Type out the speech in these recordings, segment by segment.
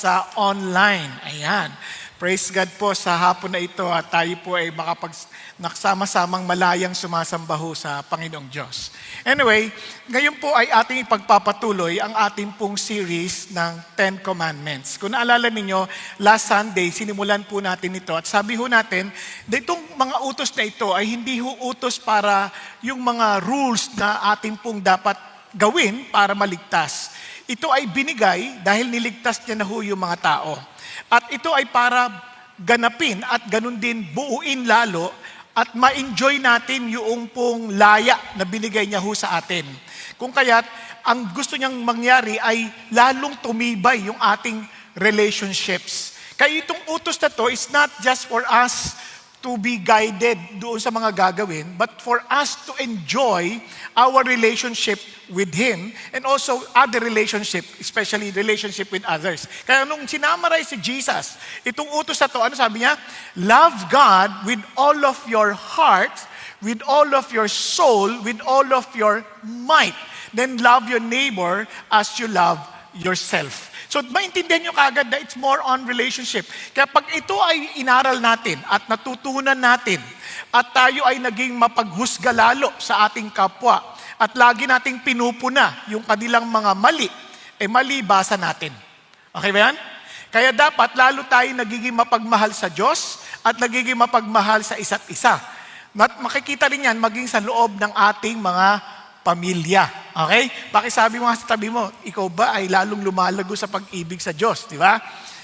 sa online. Ayan. Praise God po sa hapon na ito at tayo po ay naksama-samang malayang sumasambaho sa Panginoong Diyos. Anyway, ngayon po ay ating ipagpapatuloy ang ating pong series ng Ten Commandments. Kung naalala ninyo, last Sunday, sinimulan po natin ito at sabi ho natin, itong mga utos na ito ay hindi ho utos para yung mga rules na ating pong dapat gawin para maligtas. Ito ay binigay dahil niligtas niya na ho yung mga tao. At ito ay para ganapin at ganun din buuin lalo at ma-enjoy natin yung pong laya na binigay niya ho sa atin. Kung kaya't ang gusto niyang mangyari ay lalong tumibay yung ating relationships. Kaya itong utos na to is not just for us to be guided doon sa mga gagawin, but for us to enjoy our relationship with Him and also other relationship, especially relationship with others. Kaya nung sinamaray si Jesus, itong utos na to, ano sabi niya? Love God with all of your heart, with all of your soul, with all of your might. Then love your neighbor as you love yourself. So maintindihan nyo kagad na it's more on relationship. Kaya pag ito ay inaral natin at natutunan natin at tayo ay naging mapaghusga lalo sa ating kapwa at lagi nating pinupuna yung kanilang mga mali, mali basa natin. Okay ba yan? Kaya dapat lalo tayo nagiging mapagmahal sa Diyos at nagiging mapagmahal sa isa't isa. At makikita rin yan maging sa loob ng ating mga pamilya. Okay? Pakisabi mo nga sa tabi mo, ikaw ba ay lalong lumalago sa pag-ibig sa Diyos? Di ba?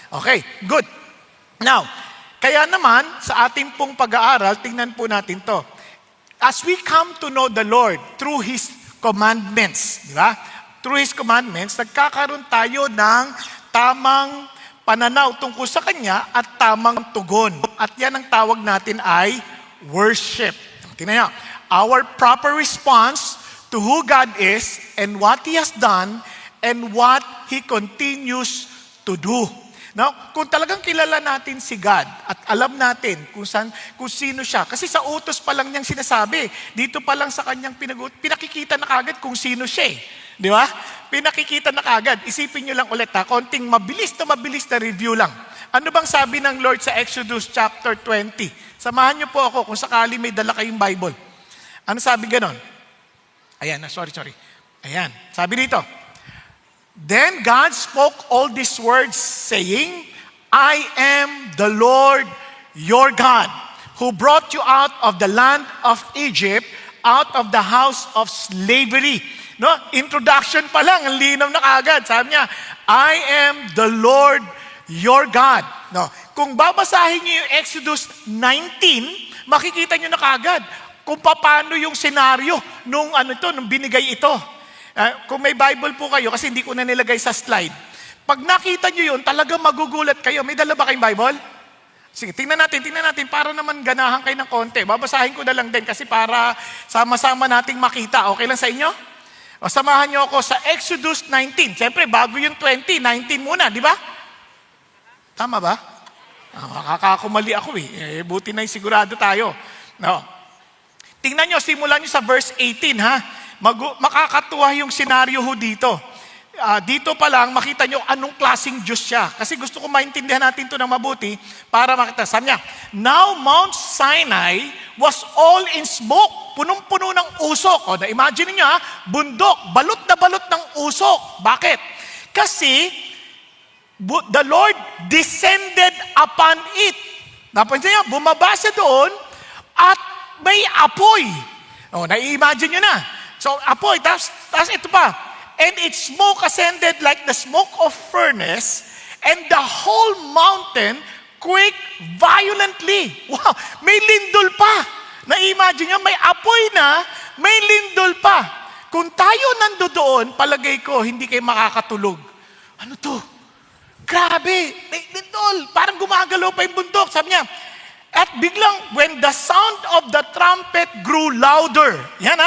Okay, good. Now, kaya naman, sa ating pong pag-aaral, tingnan po natin to. As we come to know the Lord through His commandments, di ba? Through His commandments, nagkakaroon tayo ng tamang pananaw tungkol sa Kanya at tamang tugon. At yan ang tawag natin ay worship. Tingnan nyo, our proper response to who God is and what He has done and what He continues to do. Now, kung talagang kilala natin si God at alam natin kung sino siya, kasi sa utos pa lang niyang sinasabi, dito pa lang sa kanyang pinakikita na kagad kung sino siya. Di ba? Pinakikita na kagad. Isipin niyo lang ulit konting mabilis na review lang. Ano bang sabi ng Lord sa Exodus chapter 20? Samahan niyo po ako kung sakali may dala kayong Bible. Ano sabi ganon? Ayan, sorry. Ayan, sabi dito. Then God spoke all these words saying, I am the Lord your God, who brought you out of the land of Egypt, out of the house of slavery. No? Introduction pa lang, ang linaw na kagad. Sabi niya, I am the Lord your God. No? Kung babasahin niyo yung Exodus 19, makikita niyo na kagad kung paano yung senaryo nung binigay ito. Kung may Bible po kayo, kasi hindi ko na nilagay sa slide. Pag nakita nyo yun, talaga magugulat kayo. May dala ba kayong Bible? Sige, tingnan natin, para naman ganahan kayo ng konti. Babasahin ko na lang din kasi para sama-sama nating makita. Okay lang sa inyo? O, samahan nyo ako sa Exodus 19. Siyempre, bago yung 20, 19 muna, di ba? Tama ba? Makakakumali ako eh. Buti na yung sigurado tayo. No. Tingnan nyo, simulan nyo sa verse 18 ha. Makakatuwa yung senaryo ho dito. Dito pa lang, makita nyo anong klaseng Diyos siya. Kasi gusto ko maintindihan natin ito ng mabuti para makita. Sabi niya, now Mount Sinai was all in smoke. Punong-puno ng usok. O, na-imagine niyo bundok, balot na balot ng usok. Bakit? Kasi the Lord descended upon it. Napansin niyo, bumaba siya doon at may apoy. O, na-imagine nyo na. So, apoy, tapos ito pa. And its smoke ascended like the smoke of furnace, and the whole mountain quaked violently. Wow, may lindol pa. Na-imagine nyo, may apoy na, may lindol pa. Kung tayo nandoon, palagay ko, hindi kayo makakatulog. Ano to? Grabe, may lindol. Parang gumagalaw pa yung bundok. Sabi niya, at biglang, when the sound of the trumpet grew louder, yan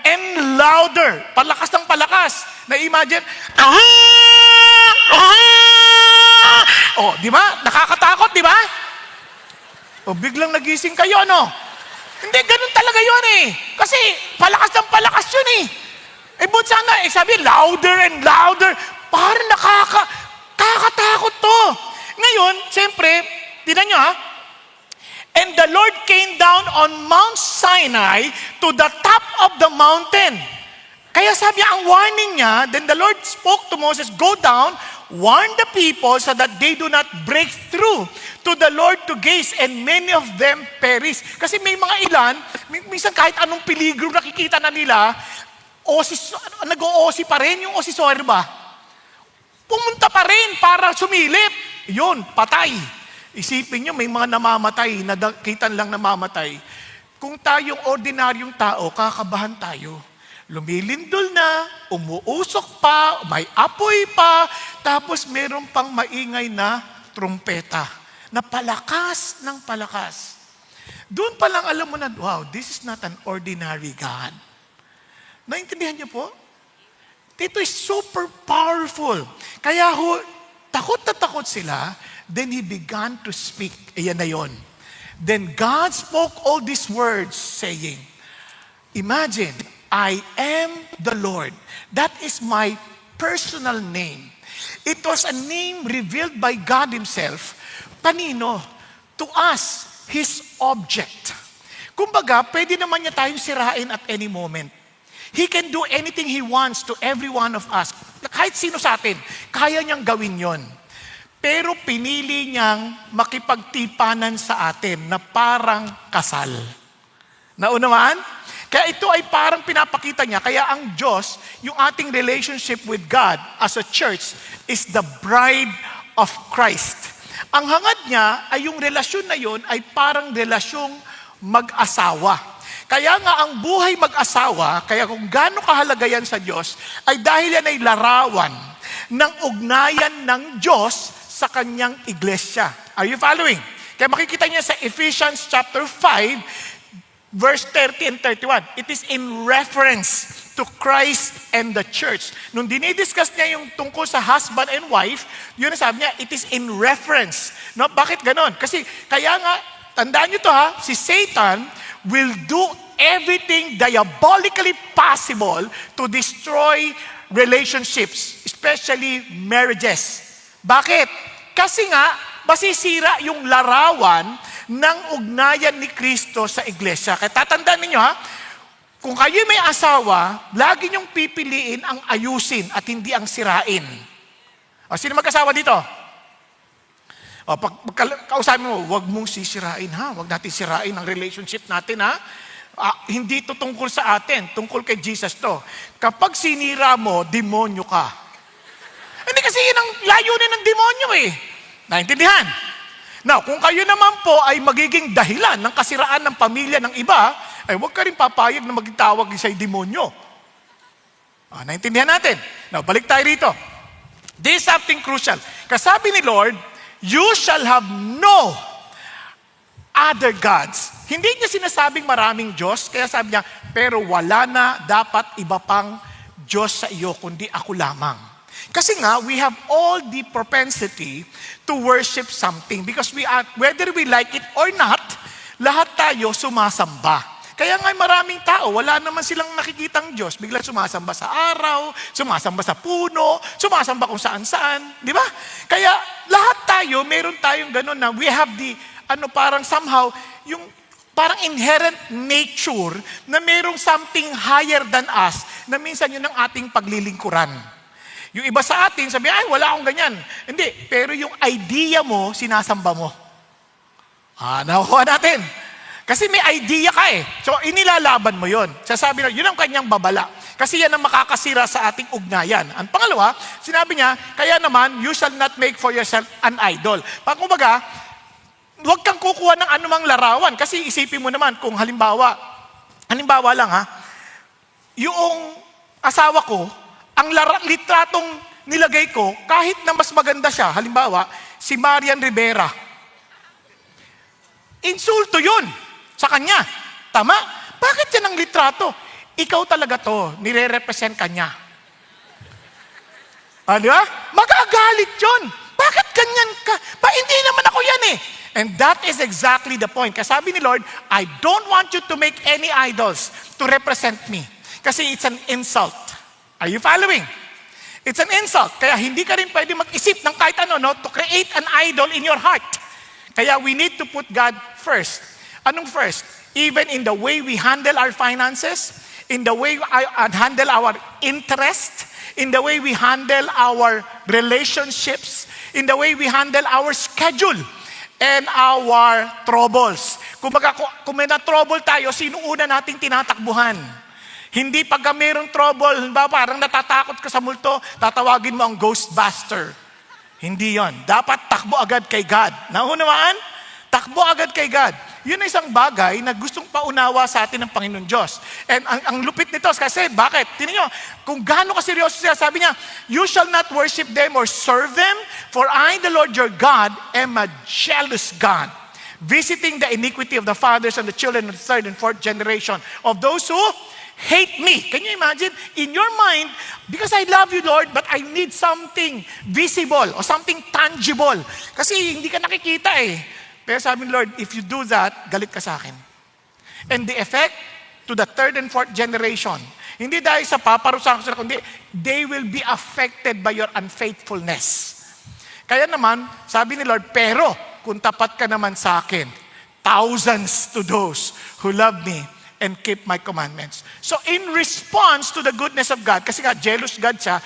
and louder, palakas ng palakas, na-imagine, oh, di ba? Nakakatakot, di ba? O, biglang nagising kayo, Hindi, ganun talaga yun Kasi, palakas ng palakas yun but sana, sabi, louder and louder, parang nakakatakot Ngayon, siyempre, tinan nyo ha, and the Lord came down on Mount Sinai to the top of the mountain. Kaya sabi niya, ang warning niya, then the Lord spoke to Moses, go down, warn the people so that they do not break through to the Lord to gaze, and many of them perish. Kasi may mga ilan, minsan kahit anong peligro nakikita na nila, nag-o-osi pa rin yung osisor ba? Pumunta pa rin para sumilip. Yun, patay. Isipin nyo, may mga namamatay, nakita lang namamatay. Kung tayong ordinaryong tao, kakabahan tayo. Lumilindol na, umuusok pa, may apoy pa, tapos meron pang maingay na trumpeta na palakas ng palakas. Doon pa lang alam mo na, wow, this is not an ordinary God. Naintindihan niyo po? Ito is super powerful. Kaya takot na takot sila, then He began to speak. Ayan na yun. Then God spoke all these words saying, imagine, I am the Lord. That is my personal name. It was a name revealed by God Himself. Kanino? To us, His object. Kumbaga, pwede naman niya tayong sirain at any moment. He can do anything He wants to every one of us. Kahit sino sa atin, kaya niyang gawin yon. Pero pinili niyang makipagtipanan sa atin na parang kasal. Naunawaan? Kaya ito ay parang pinapakita niya, kaya ang Diyos, yung ating relationship with God as a church is the bride of Christ. Ang hangad niya ay yung relasyon na yun ay parang relasyong mag-asawa. Kaya nga ang buhay mag-asawa, kaya kung gaano kahalaga yan sa Diyos, ay dahil yan ay larawan ng ugnayan ng Diyos sa kanyang iglesia. Are you following? Kaya makikita niya sa Ephesians chapter 5, verse 30 and 31. It is in reference to Christ and the church. Nung dinidiscuss niya yung tungkol sa husband and wife, yun na sabi niya, it is in reference. No? Bakit ganon? Kasi kaya nga, tandaan niyo to ha, si Satan will do everything diabolically possible to destroy relationships, especially marriages. Bakit? Kasi nga, masisira yung larawan ng ugnayan ni Kristo sa iglesia. Kaya tatandaan ninyo ha, kung kayo may asawa, lagi niyong pipiliin ang ayusin at hindi ang sirain. O, sino mag-asawa dito? O, kausapin mo, huwag mong sisirain ha, huwag natin sirain ang relationship natin ha. Hindi to tungkol sa atin, tungkol kay Jesus to. Kapag sinira mo, demonyo ka. Hindi kasi yun ang layunin ng demonyo eh. Naintindihan? Now, kung kayo naman po ay magiging dahilan ng kasiraan ng pamilya ng iba, ay huwag ka rin papayag na magtawag sa'y demonyo. Naintindihan natin. Now, balik tayo rito. This is something crucial. Kasabi ni Lord, you shall have no other gods. Hindi niya sinasabing maraming Diyos, kaya sabi niya, pero wala na dapat iba pang Diyos sa iyo, kundi ako lamang. Kasi nga, we have all the propensity to worship something because we are, whether we like it or not, lahat tayo sumasamba. Kaya nga maraming tao, wala naman silang nakikitang Diyos. Bigla sumasamba sa araw, sumasamba sa puno, sumasamba kung saan-saan. Di ba? Kaya lahat tayo, meron tayong ganun na we have the, parang somehow, yung parang inherent nature na merong something higher than us na minsan yun ang ating paglilingkuran. Yung iba sa atin, sabi, ay, wala akong ganyan. Hindi, pero yung idea mo, sinasamba mo. Nakuha natin. Kasi may idea ka eh. So, inilalaban mo yon. Sasabi na, yun ang kanyang babala. Kasi yan ang makakasira sa ating ugnayan. Ang pangalawa, sinabi niya, kaya naman, you shall not make for yourself an idol. Kumbaga, huwag kang kukuha ng anumang larawan. Kasi isipin mo naman, kung halimbawa lang ha, yung asawa ko, ang litratong nilagay ko, kahit na mas maganda siya, halimbawa, si Marian Rivera. Insulto yun sa kanya. Tama? Bakit yan ang litrato? Ikaw talaga to, nire-represent ka niya. Di ba? Magagalit yun. Bakit ganyan ka? Hindi naman ako yan eh. And that is exactly the point. Kasi sabi ni Lord, I don't want you to make any idols to represent me. Kasi it's an insult. Are you following? It's an insult. Kaya hindi ka rin pwede mag-isip ng kahit ano, no? To create an idol in your heart. Kaya we need to put God first. Anong first? Even in the way we handle our finances, in the way we handle our interest, in the way we handle our relationships, in the way we handle our schedule, and our troubles. Kung may na-trouble tayo, sino una nating tinatakbuhan? Hindi pagka mayroong trouble, parang natatakot ka sa multo, tatawagin mo ang Ghostbuster. Hindi yon. Dapat takbo agad kay God. Naunawaan? Takbo agad kay God. Yun ay isang bagay na gustong paunawa sa atin ng Panginoon Diyos. And ang lupit nito kasi, bakit? Tingnan nyo, kung gaano kaseryoso siya, sabi niya, you shall not worship them or serve them, for I, the Lord your God, am a jealous God, visiting the iniquity of the fathers and the children of the third and fourth generation of those who hate me. Can you imagine? In your mind, because I love you, Lord, but I need something visible or something tangible. Kasi hindi ka nakikita eh. Pero sabi ni Lord, if you do that, galit ka sa akin. And the effect to the third and fourth generation, hindi dahil sa paparusahan ko sila, kundi they will be affected by your unfaithfulness. Kaya naman, sabi ni Lord, pero kung tapat ka naman sa akin, thousands to those who love me and keep my commandments. So in response to the goodness of God, kasi nga jealous God siya,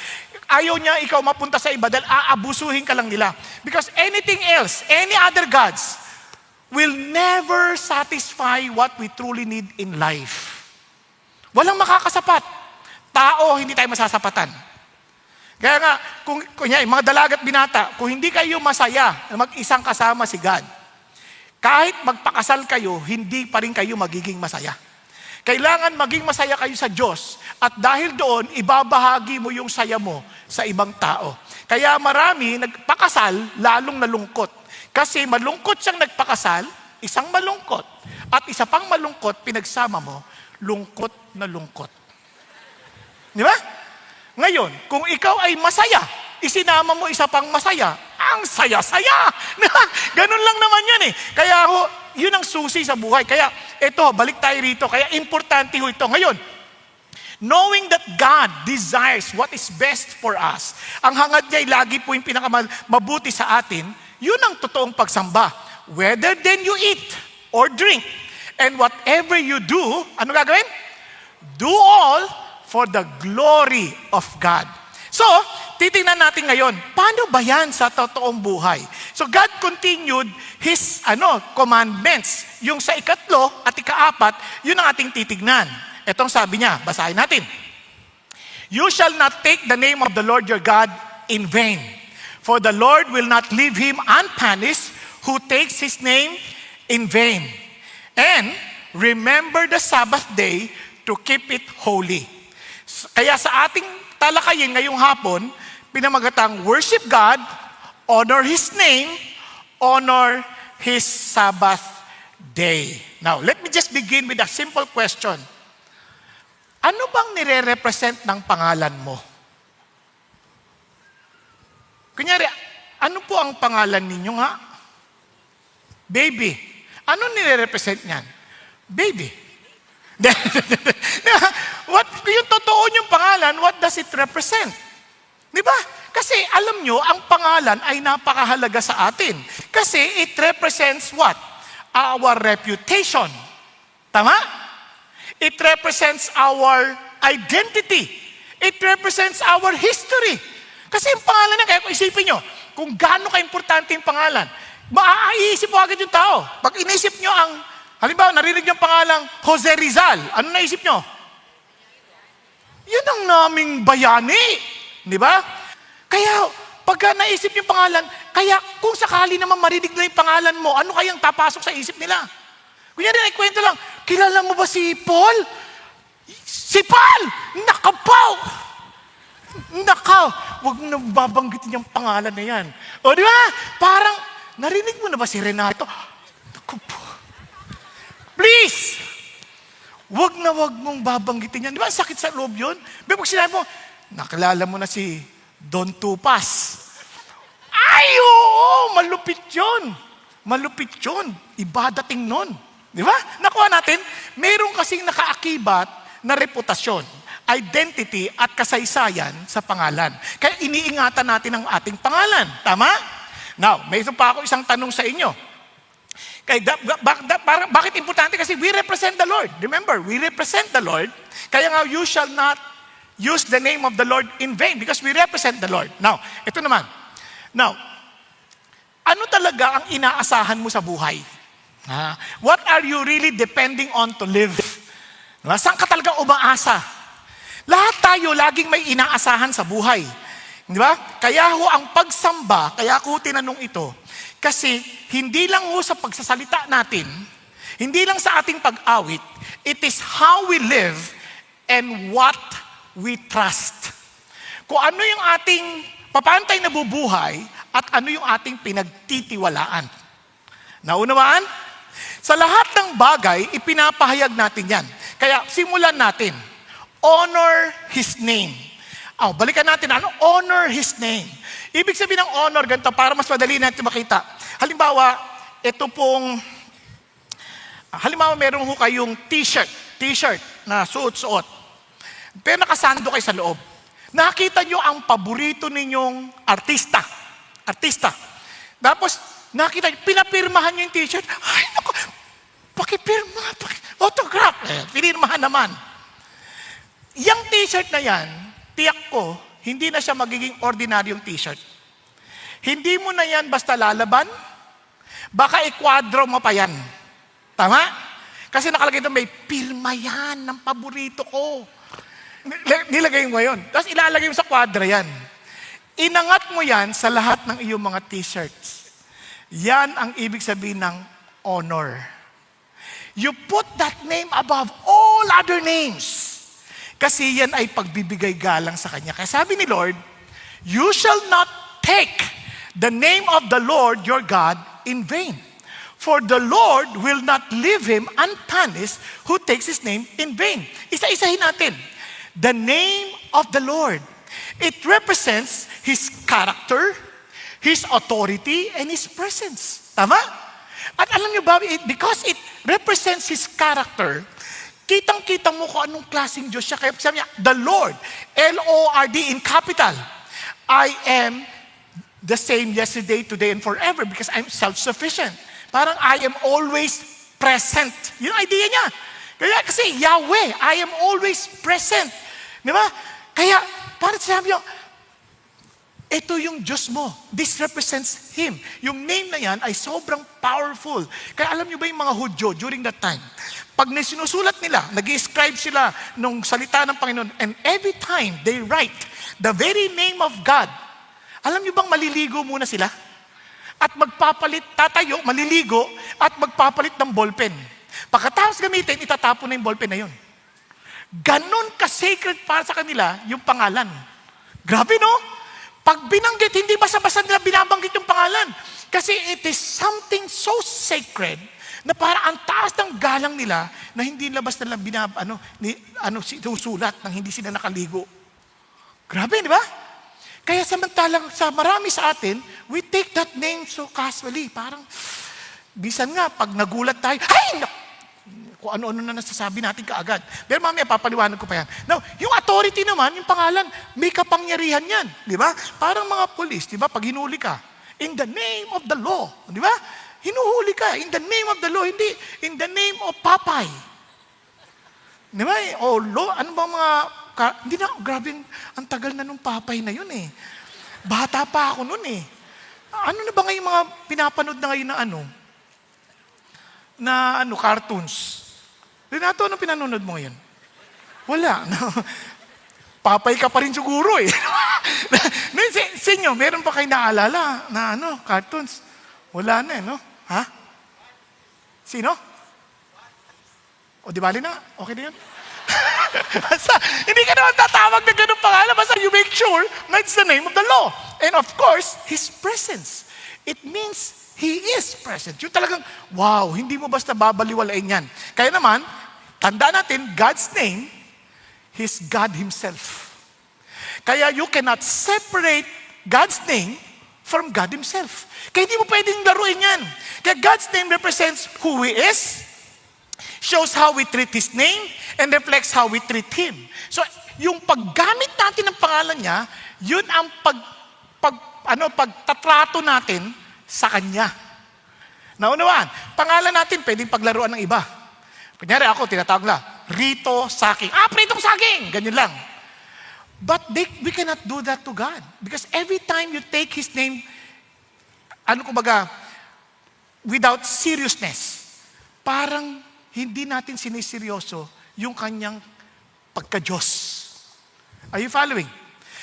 ayaw niya ikaw mapunta sa iba dahil aabusuhin ka lang nila. Because anything else, any other gods, will never satisfy what we truly need in life. Walang makakasapat. Tao, hindi tayo masasapatan. Kaya nga, kunya, mga dalagat binata, kung hindi kayo masaya na mag-isang kasama si God, kahit magpakasal kayo, hindi pa rin kayo magiging masaya. Kailangan maging masaya kayo sa Diyos at dahil doon, ibabahagi mo yung saya mo sa ibang tao. Kaya marami nagpakasal, lalong nalungkot. Kasi malungkot siyang nagpakasal, isang malungkot, at isa pang malungkot, pinagsama mo, lungkot na lungkot. Di ba? Ngayon, kung ikaw ay masaya, isinama mo isa pang masaya, ang saya-saya. Ganun lang naman yan eh. Kaya yun ang susi sa buhay. Kaya ito, balik tayo rito. Kaya importante ho ito. Ngayon, knowing that God desires what is best for us, ang hangad niya ay lagi po yung pinakamabuti sa atin, yun ang totoong pagsamba. Whether then you eat or drink, and whatever you do, ano gagawin? Do all for the glory of God. So, titingnan natin ngayon, paano ba yan sa totoong buhay? So, God continued His commandments. Yung sa ikatlo at ikaapat, yun ang ating titignan. Etong sabi niya, basahin natin. You shall not take the name of the Lord your God in vain. For the Lord will not leave him unpunished who takes his name in vain. And remember the Sabbath day to keep it holy. Kaya sa ating talakayin ngayong hapon, pinamagatang worship God, honor His name, honor His Sabbath day. Now, let me just begin with a simple question. Ano bang nire-represent ng pangalan mo? Kunyari, ano po ang pangalan ninyo nga? Baby. Ano nire-represent niyan? Baby. Yung totoo yung pangalan, what does it represent? Di ba? Kasi alam nyo, ang pangalan ay napakahalaga sa atin. Kasi it represents what? Our reputation. Tama? It represents our identity. It represents our history. Kasi yung pangalan na, kaya kung isipin nyo, kung gaano ka-importante yung pangalan, maaisip mo agad yung tao. Pag inisip nyo ang, halimbawa, narinig nyo ang pangalang Jose Rizal, ano naisip nyo? Yun ang naming bayani. Di ba? Kaya, pagka naisip yung pangalan, kaya kung sakali naman marinig na yung pangalan mo, ano kayang tapasok sa isip nila? Kunyari, kwento lang, kilala mo ba si Paul? Si Paul! Nakapaw! Nakaw! Huwag mo na babanggitin yung pangalan na yan. O di ba? Parang, narinig mo na ba si Renato? Naku po. Please! Huwag mong babanggitin yan. Di ba? Sakit sa loob yun. Pero pag sinabi mo, nakilala mo na si Don Tupas. Ay, oo! Malupit yun. Malupit yun. Iba dating nun. Di ba? Nakuha natin, meron kasing nakaakibat na reputasyon. identity at kasaysayan sa pangalan. Kaya iniingatan natin ang ating pangalan. Tama? Now, may isa pa ako isang tanong sa inyo. Bakit importante? Kasi we represent the Lord. Remember, we represent the Lord. Kaya nga, you shall not use the name of the Lord in vain because we represent the Lord. Now, ito naman. Now, ano talaga ang inaasahan mo sa buhay? What are you really depending on to live? Saan ka talagang umaasa? Lahat tayo laging may inaasahan sa buhay. Di ba? Kaya ho ang pagsamba, kaya ko tinanong ito, kasi hindi lang ho sa pagsasalita natin, hindi lang sa ating pag-awit, it is how we live and what we trust. Kung ano yung ating papantay na bubuhay at ano yung ating pinagtitiwalaan. Naunawaan? Sa lahat ng bagay, ipinapahayag natin yan. Kaya simulan natin. Honor His name. Balikan natin, honor His name. Ibig sabihin ng honor, ganito, para mas madali natin makita. Halimbawa, meron ho kayong t-shirt na suot-suot. Pero nakasando kayo sa loob. Nakita nyo ang paborito ninyong artista. Tapos, pinapirmahan nyo yung t-shirt. Ay, naku, pakipirma, autograph. Pinirmahan naman. Yang t-shirt na yan, tiyak ko, hindi na siya magiging ordinaryong t-shirt. Hindi mo na yan basta lalaban, baka ikwadro mo pa yan. Tama? Kasi nakalagay doon, may pirma yan ng paborito ko. Nilagay mo yun. Tapos ilalagay mo sa kwadra yan. Inangat mo yan sa lahat ng iyong mga t-shirts. Yan ang ibig sabihin ng honor. You put that name above all other names. Kasi yan ay pagbibigay galang sa Kanya. Kaya sabi ni Lord, you shall not take the name of the Lord your God in vain. For the Lord will not leave him unpunished who takes His name in vain. Isa-isahin natin. The name of the Lord. It represents His character, His authority, and His presence. Tama? At alam niyo ba, because it represents His character, kitang-kita mo kung anong klaseng Diyos siya. Kaya sabi niya, the Lord, L-O-R-D in capital. I am the same yesterday, today, and forever because I'm self-sufficient. Parang I am always present. Yun ang idea niya. Kaya kasi Yahweh, I am always present. Di ba? Kaya, parang sabi niya, ito yung Diyos mo. This represents Him. Yung name na yan ay sobrang powerful. Kaya alam niyo ba yung mga Hudyo during that time? Pag sinusulat nila, nag-i-scribe sila nung salita ng Panginoon, and every time they write the very name of God, alam niyo bang maliligo muna sila? At tatayo, maliligo, at magpapalit ng ballpen. Pagkatapos gamitin, itatapon na yung ballpen na yun. Ganon ka-sacred para sa kanila yung pangalan. Grabe, no? Pag binanggit, hindi basta-basta nila binabanggit yung pangalan. Kasi it is something so sacred na para ang taas ng galang nila na hindi labas nila sinusulat nang hindi sila nakaligo. Grabe, di ba? Kaya samantalang sa marami sa atin, we take that name so casually. Parang, bisan nga, pag nagulat tayo, ay, kung ano-ano na nasasabi natin kaagad. Pero mamaya, papaliwanag ko pa yan. Now, yung authority naman, yung pangalan, may kapangyarihan yan. Di ba? Parang mga police, di ba? Pag hinuli ka, in the name of the law. Di ba? Hinuhuli ka, in the name of the law, hindi in the name of Popeye. Di ba? O law, ano ba mga, hindi na, grabe, ang tagal na nung Popeye na yun eh. Bata pa ako nun eh. Ano na ba ngayon mga pinapanood na ngayon na cartoons? Renato, ano pinanonood mo ngayon? Wala. Papay ka pa rin siguro eh. Sa inyo, meron pa kayo naalala na cartoons? Wala na eh, no? Ha? Sino? O, di bali na? Okay na yun? Basta, hindi ka naman tatawag na ganun pangalan. Basta you make sure na it's the name of the law. And of course, His presence. It means He is present. Yung talagang, wow, hindi mo basta babaliwalain yan. Kaya naman, tanda natin, God's name, He's God Himself. Kaya you cannot separate God's name from God Himself. Kaya hindi mo pwedeng laruin yan. Kaya God's name represents who He is, shows how we treat His name, and reflects how we treat Him. So, yung paggamit natin ng pangalan niya, yun ang pagtatrato natin sa Kanya. Naunawaan, pangalan natin pwedeng paglaruan ng iba. Kunyari ako, tinatawag na, Rito Saging. Pritong saging! Ganyan lang. But we cannot do that to God. Because every time you take His name, without seriousness, parang hindi natin siniseryoso yung Kanyang pagka-Diyos. Are you following?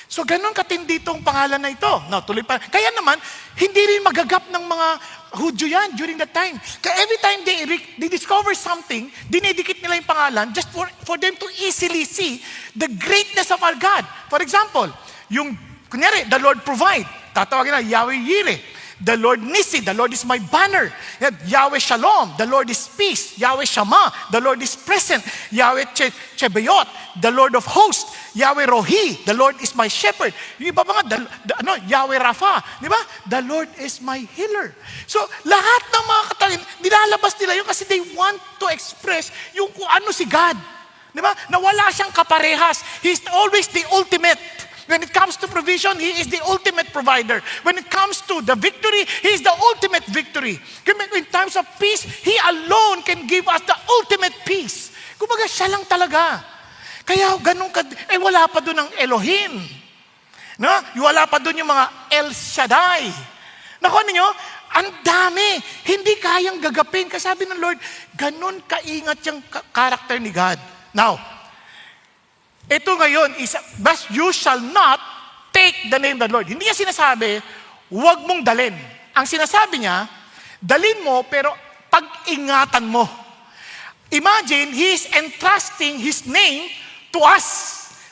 So, ganun katindi itong pangalan na ito. No, tuloy pa. Kaya naman, hindi rin magagap ng mga Hudyo yan during that time. Kaya every time they discover something, dinidikit nila yung pangalan just for them to easily see the greatness of our God. For example, kunyari, the Lord provide. Tatawagin na, Yahweh Yireh. The Lord Nissi, the Lord is my banner. Yahweh Shalom, the Lord is peace. Yahweh Shammah, the Lord is present. Yahweh Chebayot, the Lord of hosts. Yahweh Rohi, the Lord is my shepherd. Yung iba mga, Yahweh Rapha, di ba? The Lord is my healer. So, lahat ng mga katalin, nilalabas nila yun kasi they want to express yung kung ano si God. Di ba? Na wala siyang kaparehas. He's always the ultimate. When it comes to provision, He is the ultimate provider. When it comes to the victory, He is the ultimate victory. In times of peace, He alone can give us the ultimate peace. Kumbaga, siya lang talaga. Kaya ganun wala pa doon ang Elohim. No? Wala pa doon yung mga El Shaddai. Nakuha ninyo? Ang dami. Hindi kayang gagapin. Kasi sabi ng Lord, ganun kaingat yung karakter ni God. Now, ito ngayon, but you shall not take the name of the Lord. Hindi niya sinasabi, huwag mong dalin. Ang sinasabi niya, dalin mo, pero pag-ingatan mo. Imagine, He is entrusting His name to us.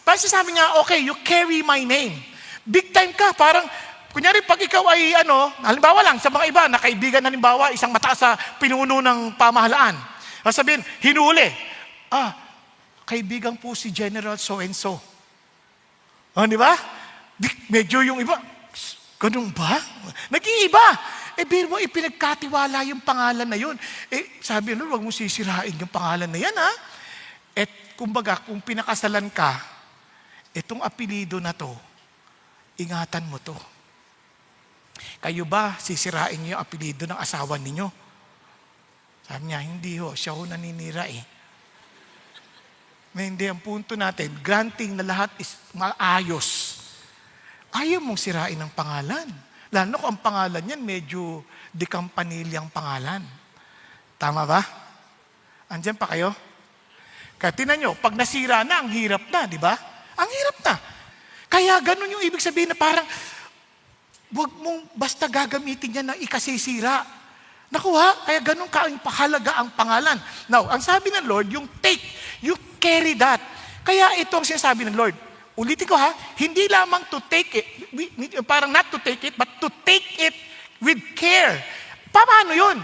Parang sinasabi niya, okay, you carry my name. Big time ka, parang, kunyari pag ikaw ay, halimbawa lang, sa mga iba, na kaibigan, halimbawa, isang mataas sa pinuno ng pamahalaan. Sabihin, hinuli. Kaibigan po si General so-and-so. Di ba? Medyo yung iba, ganun ba? Nag-iiba. Biro mo, ipinagkatiwala yung pangalan na yun. Sabi nyo, huwag mo sisirain yung pangalan na yan, ha? Kumbaga, kung pinakasalan ka, itong apelido na to, ingatan mo to. Kayo ba sisirain niyo yung apelido ng asawa ninyo? Sabi niya, hindi ho, siya ho naninira Hindi, ang punto natin, granting na lahat is maayos. Ayaw mong sirain ang pangalan. Lalo kung ang pangalan niyan, medyo dekampanilyang pangalan. Tama ba? Andiyan pa kayo? Kaya tinan nyo, pag nasira na, ang hirap na, di ba? Ang hirap na. Kaya ganun yung ibig sabihin na parang, huwag mong basta gagamitin niya na ikasisira. Nakuha, kaya ganun kahalaga ang pangalan. Now, ang sabi ng Lord, yung take, you carry that. Kaya ito ang sinasabi ng Lord. Ulitin ko hindi lamang to take it, parang not to take it, but to take it with care. Paano yun?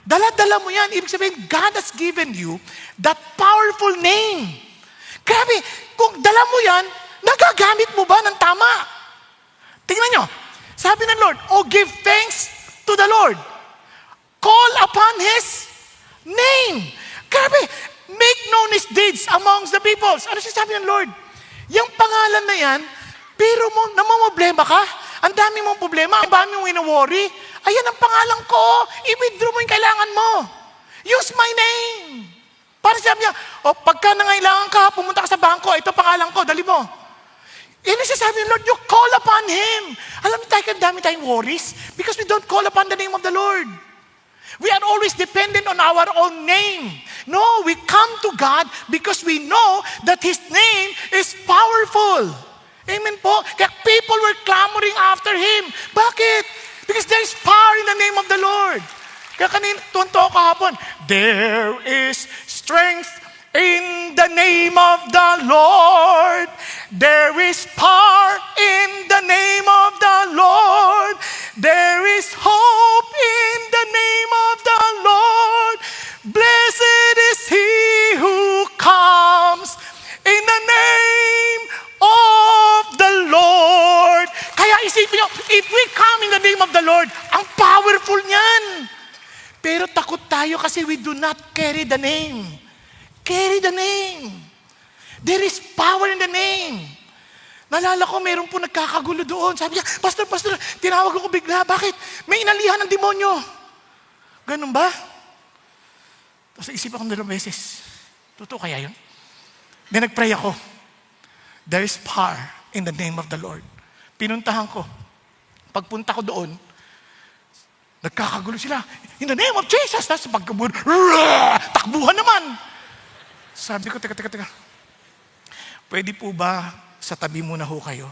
Dala-dala mo yan. Ibig sabihin, God has given you that powerful name. Grabe, kung dala mo yan, nagagamit mo ba ng tama? Tingnan nyo. Sabi ng Lord, give thanks to the Lord. Call upon His name. Grabe, make known His deeds amongst the peoples. Ano sinasabi ng Lord? Yung pangalan na yan, pero namamblema ka. Ang dami mong problema, ang dami mong ino-worry. Ayan ang pangalan ko. I-withdraw mo yung kailangan mo. Use my name. Para sabi niya, pagka nangailangan ka, pumunta ka sa bangko, ito pangalan ko, dali mo. Yan ang sinasabi ng Lord, you call upon Him. Alam niyo tayo, ang dami tayong worries because we don't call upon the name of the Lord. We are always dependent on our own name. No, we come to God because we know that His name is powerful. Amen po? Kaya people were clamoring after Him. Bakit? Because there is power in the name of the Lord. Kaya kanina, tunto ko kahapon, there is strength in the name of the Lord. There is power in the name of the Lord. There is hope in the name of the Lord. Blessed is He who comes in the name of the Lord. Kaya isipin nyo, if we come in the name of the Lord, ang powerful niyan. Pero takot tayo kasi we do not carry the name. Carry the name. There is power in the name. Naalala ko, meron po nagkakagulo doon. Sabi niya, Pastor, tinawag ako bigla. Bakit? May inalihan ng demonyo. Ganun ba? Tapos isip ako 2 beses. Totoo kaya yun? Then nagpray ako. There is power in the name of the Lord. Pinuntahan ko. Pagpunta ko doon, nagkakagulo sila. In the name of Jesus. Tapos pagkabuhan, takbuhan naman. Sabi ko, teka. Pwede po ba sa tabi muna ho kayo?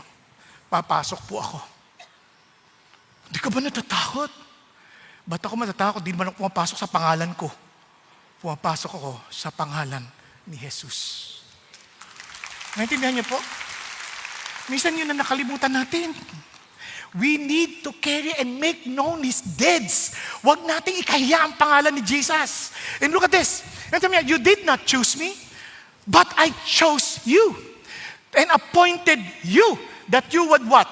Papasok po ako. Hindi ka ba natatakot? Ba't ako matatakot? Di naman ako pumapasok sa pangalan ko. Pumapasok ako sa pangalan ni Jesus. Naintindihan niyo po? Minsan yun na nakalimutan natin. We need to carry and make known His deeds. Huwag nating ikahiya ang pangalan ni Jesus. And look at this. You did not choose me, but I chose you and appointed you that you would what?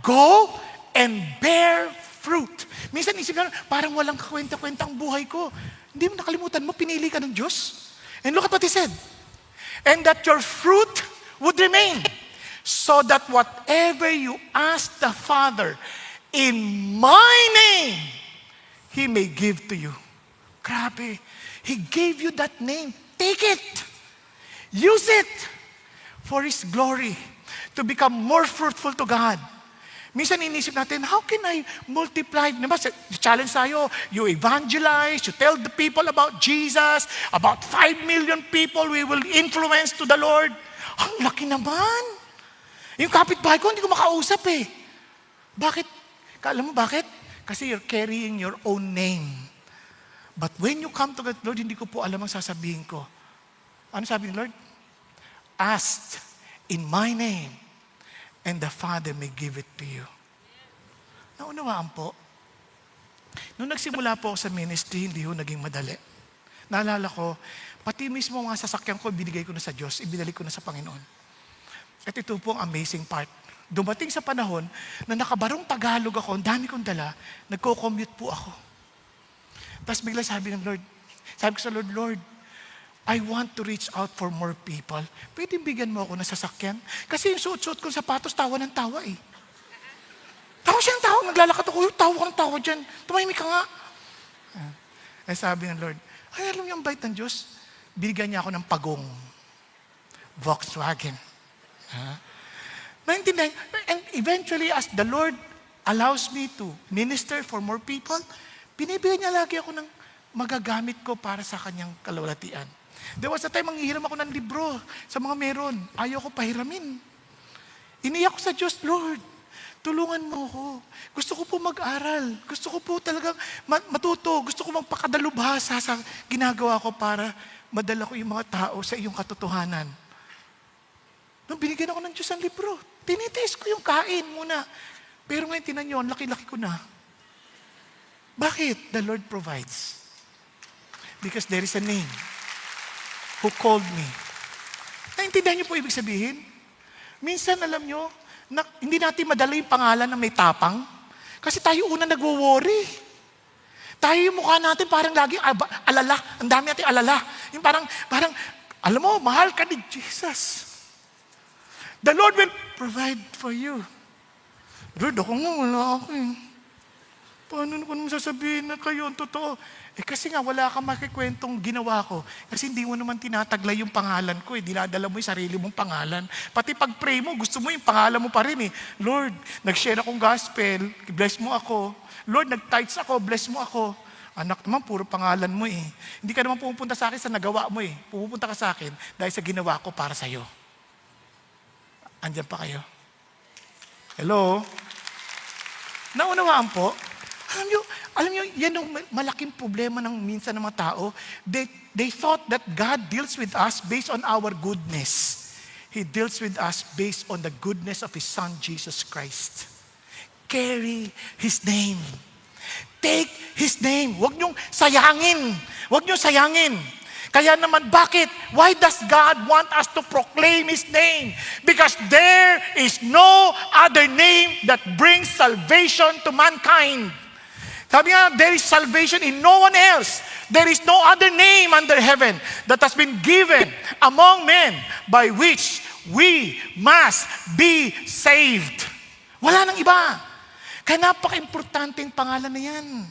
Go and bear fruit. Minsan isip na, parang walang kakwenta-kwenta ang buhay ko. Hindi mo nakalimutan mo, pinili ka ng Diyos. And look at what He said. And that your fruit would remain, so that whatever you ask the Father in my name, He may give to you. Grabe. He gave you that name. Take it. Use it for His glory, to become more fruitful to God. Minsan inisip natin, how can I multiply? Diba, challenge tayo, you evangelize, you tell the people about Jesus, about 5 million people we will influence to the Lord. Ang laki naman. Yung kapitbahay ko, hindi ko makausap eh. Bakit? Alam mo bakit? Kasi you're carrying your own name. But when you come to God, Lord, hindi ko po alam ang sasabihin ko. Ano sabi ni Lord? Ask in my name, and the Father may give it to you. Naunawaan po. Nung nagsimula po ako sa ministry, hindi ho naging madali. Naalala ko, pati mismo mga sasakyan ko, binigay ko na sa Diyos, ibinalik ko na sa Panginoon. At ito po ang amazing part. Dumating sa panahon na nakabarong Tagalog ako, ang dami kong dala, nagko-commute po ako. Tapos bigla sabi ko sa Lord, Lord, I want to reach out for more people. Pwede bigyan mo ako ng sasakyan? Kasi yung suot-suot kong sapatos, tawa ng tawa eh. Tawa siya ng tawa, naglalakad ako, tawa ka ng tawa dyan. Tumahimik ka nga. Ay sabi ng Lord, ay alam niyo ang bait ng Diyos, binigyan niya ako ng pagong. Volkswagen. Naintindihan? And eventually, as the Lord allows me to minister for more people, binibigyan niya lagi ako ng magagamit ko para sa kanyang kalawalatian. There was a time, manghihiram ako ng libro sa mga meron. Ayaw ko pahiramin. Iniyak ko sa Diyos, Lord, tulungan mo ako. Gusto ko po mag-aral. Gusto ko po talagang matuto. Gusto ko magpakadalubhasa sa ginagawa ko para madala ko yung mga tao sa iyong katotohanan. Nung binigyan ako ng Diyos ang libro, tinitiis ko yung kain muna. Pero ngayon, tinan nyo, ang laki-laki ko na. Bakit? The Lord provides. Because there is a name who called me. Naintindihan niyo po ibig sabihin? Minsan, alam nyo, hindi natin madala yung pangalan ng may tapang. Kasi tayo una nagwo-worry. Tayo yung mukha natin parang lagi alala. Ang dami natin alala. Yung parang, alam mo, mahal ka ni Jesus. The Lord will provide for you. Lord, ako nga, wala ako eh. Paano ko naman sasabihin na kayo ang totoo? Kasi nga, wala kang makikwentong ginawa ko. Kasi hindi mo naman tinataglay yung pangalan ko. Dinadala mo yung sarili mong pangalan. Pati pag-pray mo, gusto mo yung pangalan mo pa rin eh. Lord, nag-share akong gospel, bless mo ako. Lord, nag-tithes ako, bless mo ako. Anak naman, puro pangalan mo eh. Hindi ka naman pupunta sa akin sa nagawa mo eh. Pupunta ka sa akin dahil sa ginawa ko para sa'yo. Andiyan pa kayo? Hello? Naunawaan po? Alam nyo, yan ang malaking problema ng minsan ng mga tao. They thought that God deals with us based on our goodness. He deals with us based on the goodness of His Son, Jesus Christ. Carry His name. Take His name. Huwag niyong sayangin. Huwag niyong sayangin. Kaya naman, bakit? Why does God want us to proclaim His name? Because there is no other name that brings salvation to mankind. Sabi nga, there is salvation in no one else. There is no other name under heaven that has been given among men by which we must be saved. Wala nang iba. Kaya napaka-importante yung pangalan na yan.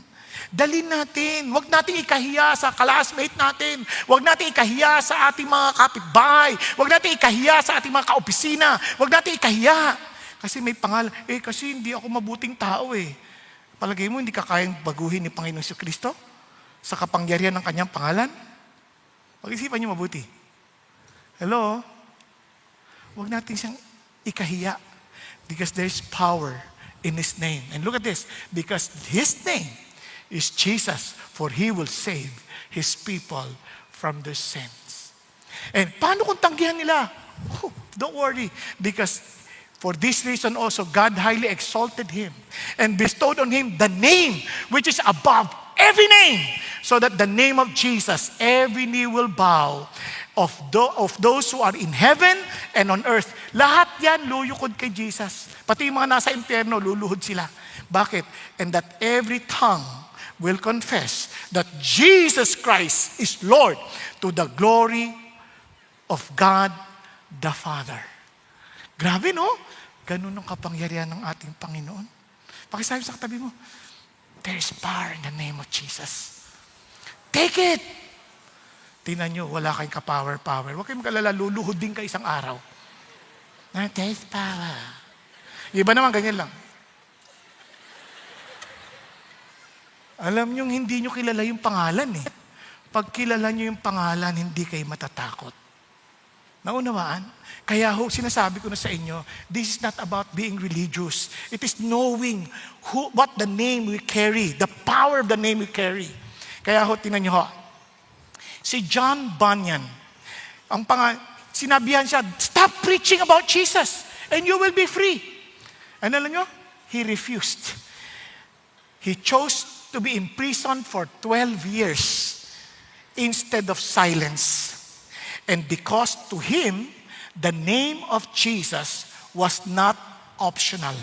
Dalhin natin. Huwag natin ikahiya sa classmate natin. Huwag natin ikahiya sa ating mga kapitbahay. Huwag natin ikahiya sa ating mga kaopisina. Huwag natin ikahiya. Kasi may pangalan. Kasi hindi ako mabuting tao Palagay mo, hindi ka kayang baguhin ni Panginoong Jesucristo sa kapangyarihan ng kanyang pangalan? Pag-isipan niyo mabuti. Hello? Huwag natin siyang ikahiya because there is power in His name. And look at this. Because His name is Jesus, for He will save His people from their sins. And paano kung tanggihan nila? Don't worry. Because for this reason also, God highly exalted Him and bestowed on Him the name which is above every name, so that the name of Jesus, every knee will bow of those who are in heaven and on earth. Lahat yan lulukod kay Jesus. Pati yung mga nasa impyerno, luluhod sila. Bakit? And that every tongue will confess that Jesus Christ is Lord, to the glory of God the Father. Grabe, no? Ganun ang kapangyarihan ng ating Panginoon. Pakisabi sa katabi mo, there is power in the name of Jesus. Take it! Tingnan nyo, wala kayong ka-power. Huwag kayong mag-alala, luluhod din kayo isang araw. There is power. Yung iba naman, ganyan lang. Alam nyo, hindi nyo kilala yung pangalan Pag kilala nyo yung pangalan, hindi kayo matatakot. Naunawaan? Kaya sinasabi ko na sa inyo, this is not about being religious. It is knowing what the name we carry, the power of the name we carry. Kaya tingnan nyo si John Bunyan, sinabihan siya, stop preaching about Jesus and you will be free. And alam nyo, he refused. He chose to be imprisoned for 12 years instead of silence. And because to him, the name of Jesus was not optional.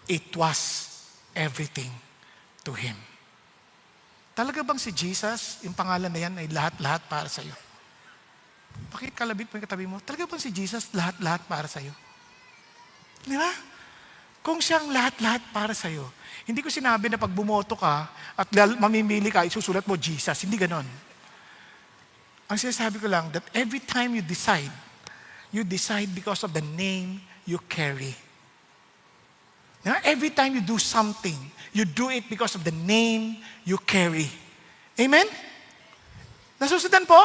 It was everything to him. Talaga bang si Jesus, yung pangalan na yan ay lahat-lahat para sa'yo? Pakikalabit mo yung katabi mo, talaga bang si Jesus lahat-lahat para sa'yo? Di ba? Kung siyang lahat-lahat para sa'yo, hindi ko sinabi na pag bumoto ka at mamimili ka, isusulat mo Jesus. Hindi ganon. Ang sinasabi ko lang, that every time you decide because of the name you carry. Every time you do something, you do it because of the name you carry. Amen? Nasusundan po?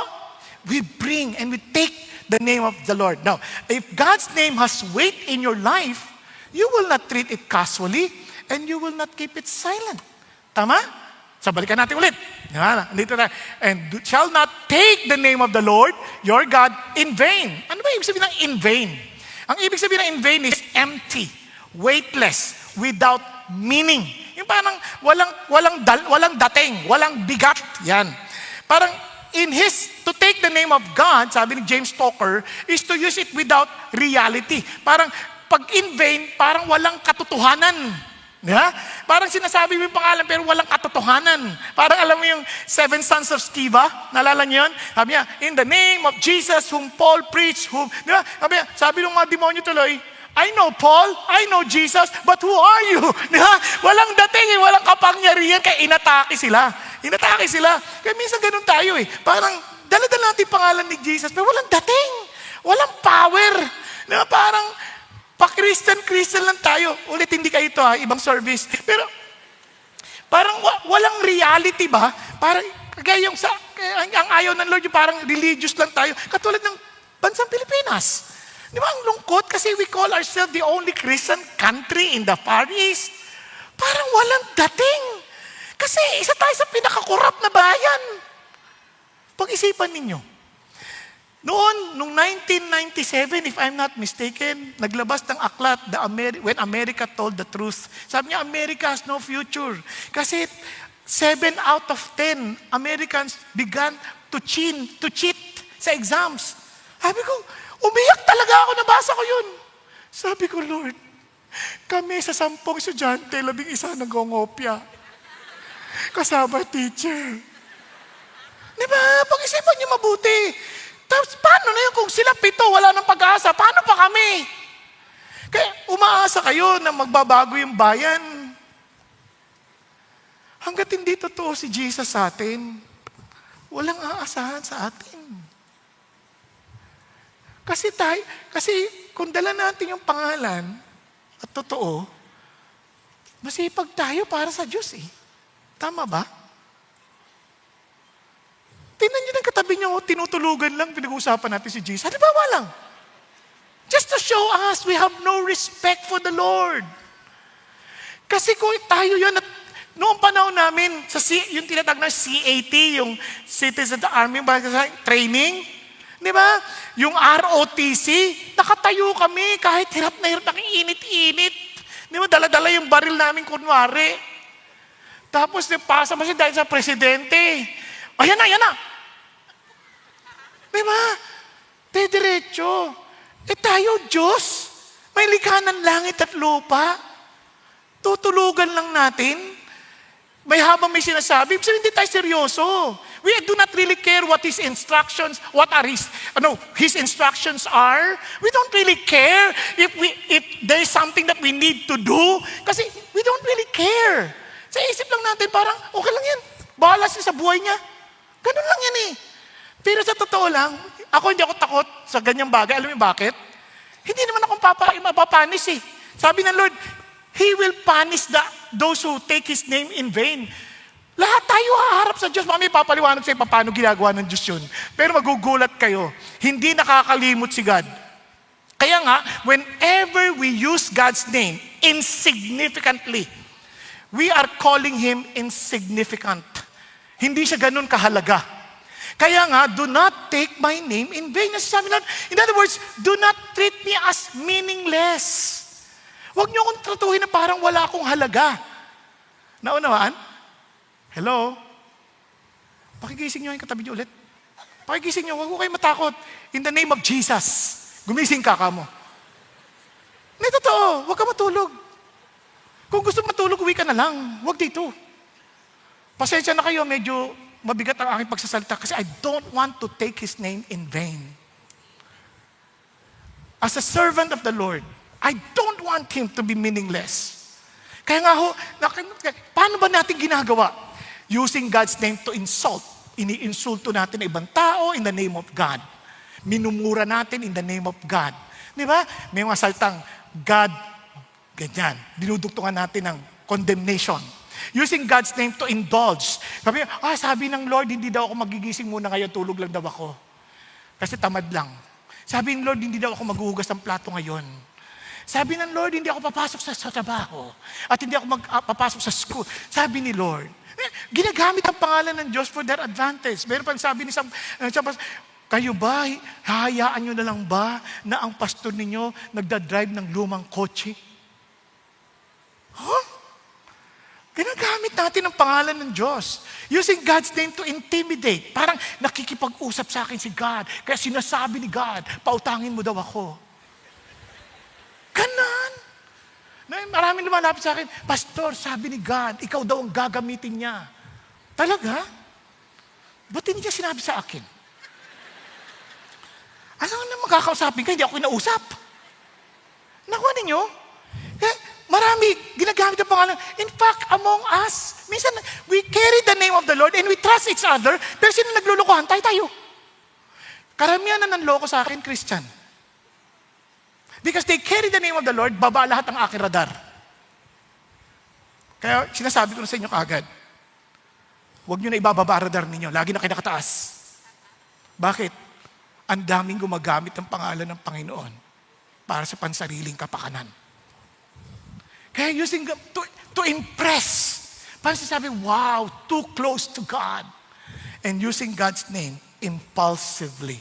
We bring and we take the name of the Lord. Now, if God's name has weight in your life, you will not treat it casually and you will not keep it silent. Tama? So, balikan natin ulit. Dito na. And shall not take the name of the Lord, your God, in vain. Ano ba ibig sabihin ng in vain? Ang ibig sabihin ng in vain is empty, weightless, without meaning. Yung parang walang dating, walang bigat. Yan. Parang to take the name of God, sabi ni James Stoker, is to use it without reality. Parang pag in vain, parang walang katotohanan. Yeah? Parang sinasabi mo yung pangalan pero walang katotohanan. Parang alam mo yung 7 sons of Sceva? Naalala niyo yun? Sabi niya, in the name of Jesus whom Paul preached, di ba? Sabi ng mga demonyo tuloy, I know Paul, I know Jesus, but who are you? Di ba? Walang dating, walang kapangyarihan, kaya inatake sila. Kaya minsan ganun tayo Parang dala-dala natin pangalan ni Jesus, pero walang dating, walang power. Di ba? Parang pa-Christian lang tayo. Ulit, hindi kayo ito ibang service. Pero, parang walang reality ba? Parang, kaya ang ayaw ng Lord, yung parang religious lang tayo. Katulad ng bansang Pilipinas. Di ba, ang lungkot kasi we call ourselves the only Christian country in the Far East. Parang walang dating. Kasi isa tayo sa pinakakorap na bayan. Pag-isipan ninyo. Noong 1997, if I'm not mistaken, naglabas ng aklat, When America Told the Truth. Sabi niya, America has no future. Kasi 7 out of 10 Americans began to cheat sa exams. Sabi ko, umiyak talaga ako, nabasa ko yun. Sabi ko, Lord, kami sa 10 estudyante, 11 nagongopya. Kasama teacher. Di ba? Pag-isipan niyo mabuti. Tapos paano na yun kung sila 7 wala ng pag-asa? Paano pa kami? Kaya umaasa kayo na magbabago yung bayan. Hanggat hindi totoo si Jesus sa atin, walang aasahan sa atin. Kasi kung dala natin yung pangalan at totoo, masipag tayo para sa Diyos eh. Tama ba? Tingnan niyo ng katabi niyo, tinutulugan lang, pinag-uusapan natin si Jesus. Halimbawa lang. Just to show us we have no respect for the Lord. Kasi kung tayo yun, at noong panahon namin, yung tinatag na CAT, yung Citizen Army Training, di ba? Yung ROTC, nakatayo kami kahit hirap na init-init. Di ba? Dala-dala yung baril namin kunwari. Tapos pasa mo siya dahil sa presidente. Ayan na. Di ba? Diretso. Tayo, Diyos, may likha ng langit at lupa. Tutulugan lang natin. May habang may sinasabi, so hindi tayo seryoso. We do not really care what his instructions, his instructions are. We don't really care if there is something that we need to do. Kasi we don't really care. Sa isip lang natin, parang okay lang yan. Bahala siya sa buhay niya. Ganun lang yan eh. Pero sa totoo lang, hindi ako takot sa ganyang bagay. Alam mo bakit? Hindi naman akong mapapanis eh. Sabi ng Lord, He will punish those who take His name in vain. Lahat tayo haharap sa Diyos. Mami, papaliwanag sa paano ginagawa ng Diyos yun. Pero magugulat kayo. Hindi nakakalimot si God. Kaya nga, whenever we use God's name insignificantly, we are calling Him insignificant. Hindi siya ganun kahalaga. Kaya nga, do not take my name in vain. Nasasabi lang, in other words, do not treat me as meaningless. Huwag niyo akong tratuhin na parang wala akong halaga. Naunawaan? Hello? Pakigising niyo yung katabi niyo ulit. Pakigising niyo, huwag ko kayo matakot. In the name of Jesus, gumising ka mo. Hindi totoo, huwag ka matulog. Kung gusto matulog, uwi ka na lang. Huwag dito. Pasensya na kayo, medyo mabigat ang aking pagsasalita kasi I don't want to take His name in vain. As a servant of the Lord, I don't want Him to be meaningless. Kaya nga paano ba natin ginagawa? Using God's name to insult. Iniinsulto natin ang ibang tao in the name of God. Minumura natin in the name of God. Di ba? May mga saltang, God, ganyan. Dinuduktungan natin ng condemnation. Using God's name to indulge. Sabi ng Lord, hindi daw ako magigising muna ngayon, tulog lang daw ako. Kasi tamad lang. Sabi ng Lord, hindi daw ako maghuhugas ng plato ngayon. Sabi ng Lord, hindi ako papasok sa trabaho. At hindi ako papasok sa school. Sabi ni Lord, ginagamit ang pangalan ng Diyos for their advantage. Meron pang sabi ni kayo ba, hahayaan nyo na lang ba na ang pastor ninyo nagdadrive ng lumang kotse? Ginagamit natin ang pangalan ng Diyos. Using God's name to intimidate. Parang nakikipag-usap sa akin si God. Kaya sinasabi ni God, pautangin mo daw ako. Ganon. Maraming lumalapit sa akin, Pastor, sabi ni God, ikaw daw ang gagamitin niya. Talaga? Ba't hindi niya sinabi sa akin? Ano na magkakausapin ka? Hindi ako kinausap. Nakuha ninyo? Marami, ginagamit ang pangalan. In fact, among us, minsan, we carry the name of the Lord and we trust each other, pero sino naglulukuhan? Tayo. Karamihan na nanloko sa akin, Christian. Because they carry the name of the Lord, baba lahat ang aking radar. Kaya sinasabi ko na sa inyo kaagad, huwag nyo na ibababa radar ninyo, lagi na kinakataas. Bakit? Ang daming gumagamit ng pangalan ng Panginoon para sa pansariling kapakanan. Kaya using to impress. Parang sinasabi, wow, too close to God. And using God's name impulsively.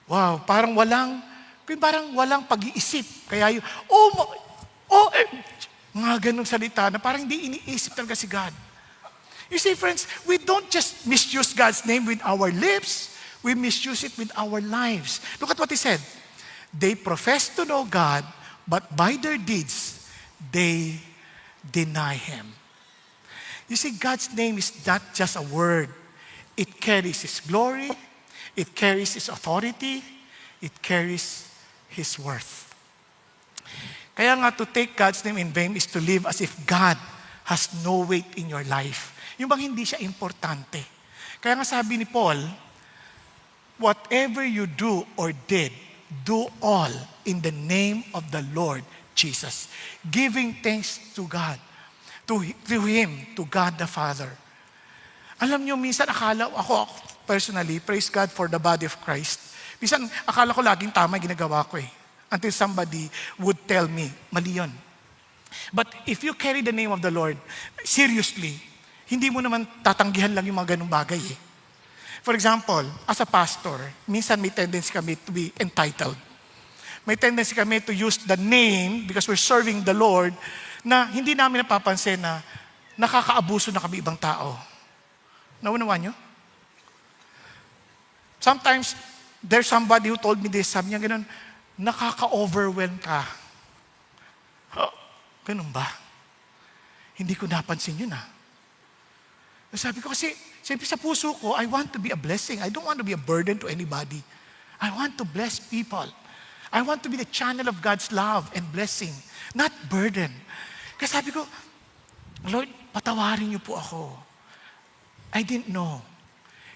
Wow, parang walang pag-iisip. Kaya mga ganong salita na parang hindi iniisip talaga si God. You see, friends, we don't just misuse God's name with our lips, we misuse it with our lives. Look at what He said. They profess to know God, but by their deeds, they deny Him. You see, God's name is not just a word. It carries His glory, It carries His authority. It carries His worth. Kaya nga, to take God's name in vain is to live as if God has no weight in your life. Yung bang hindi siya importante. Kaya nga sabi ni Paul, whatever you do or did, do all in the name of the Lord Jesus, giving thanks to God, to Him, to God the Father. Alam niyo, minsan ako personally, praise God for the body of Christ. Minsan, akala ko laging tama yung ginagawa ko eh. Until somebody would tell me, mali yun. But if you carry the name of the Lord, seriously, hindi mo naman tatanggihan lang yung mga ganung bagay eh. For example, as a pastor, minsan may tendency kami to be entitled. May tendency kami to use the name because we're serving the Lord na hindi namin napapansin na nakakaabuso na kami ibang tao. Naunawan nyo? Sometimes, there's somebody who told me this, sabi niya ganun, nakaka-overwhelm ka. Oh, ganun ba? Hindi ko napansin yun ah. Sabi ko kasi, siyempre sa puso ko, I want to be a blessing. I don't want to be a burden to anybody. I want to bless people. I want to be the channel of God's love and blessing, not burden. Kasi sabi ko, Lord, patawarin niyo po ako. I didn't know.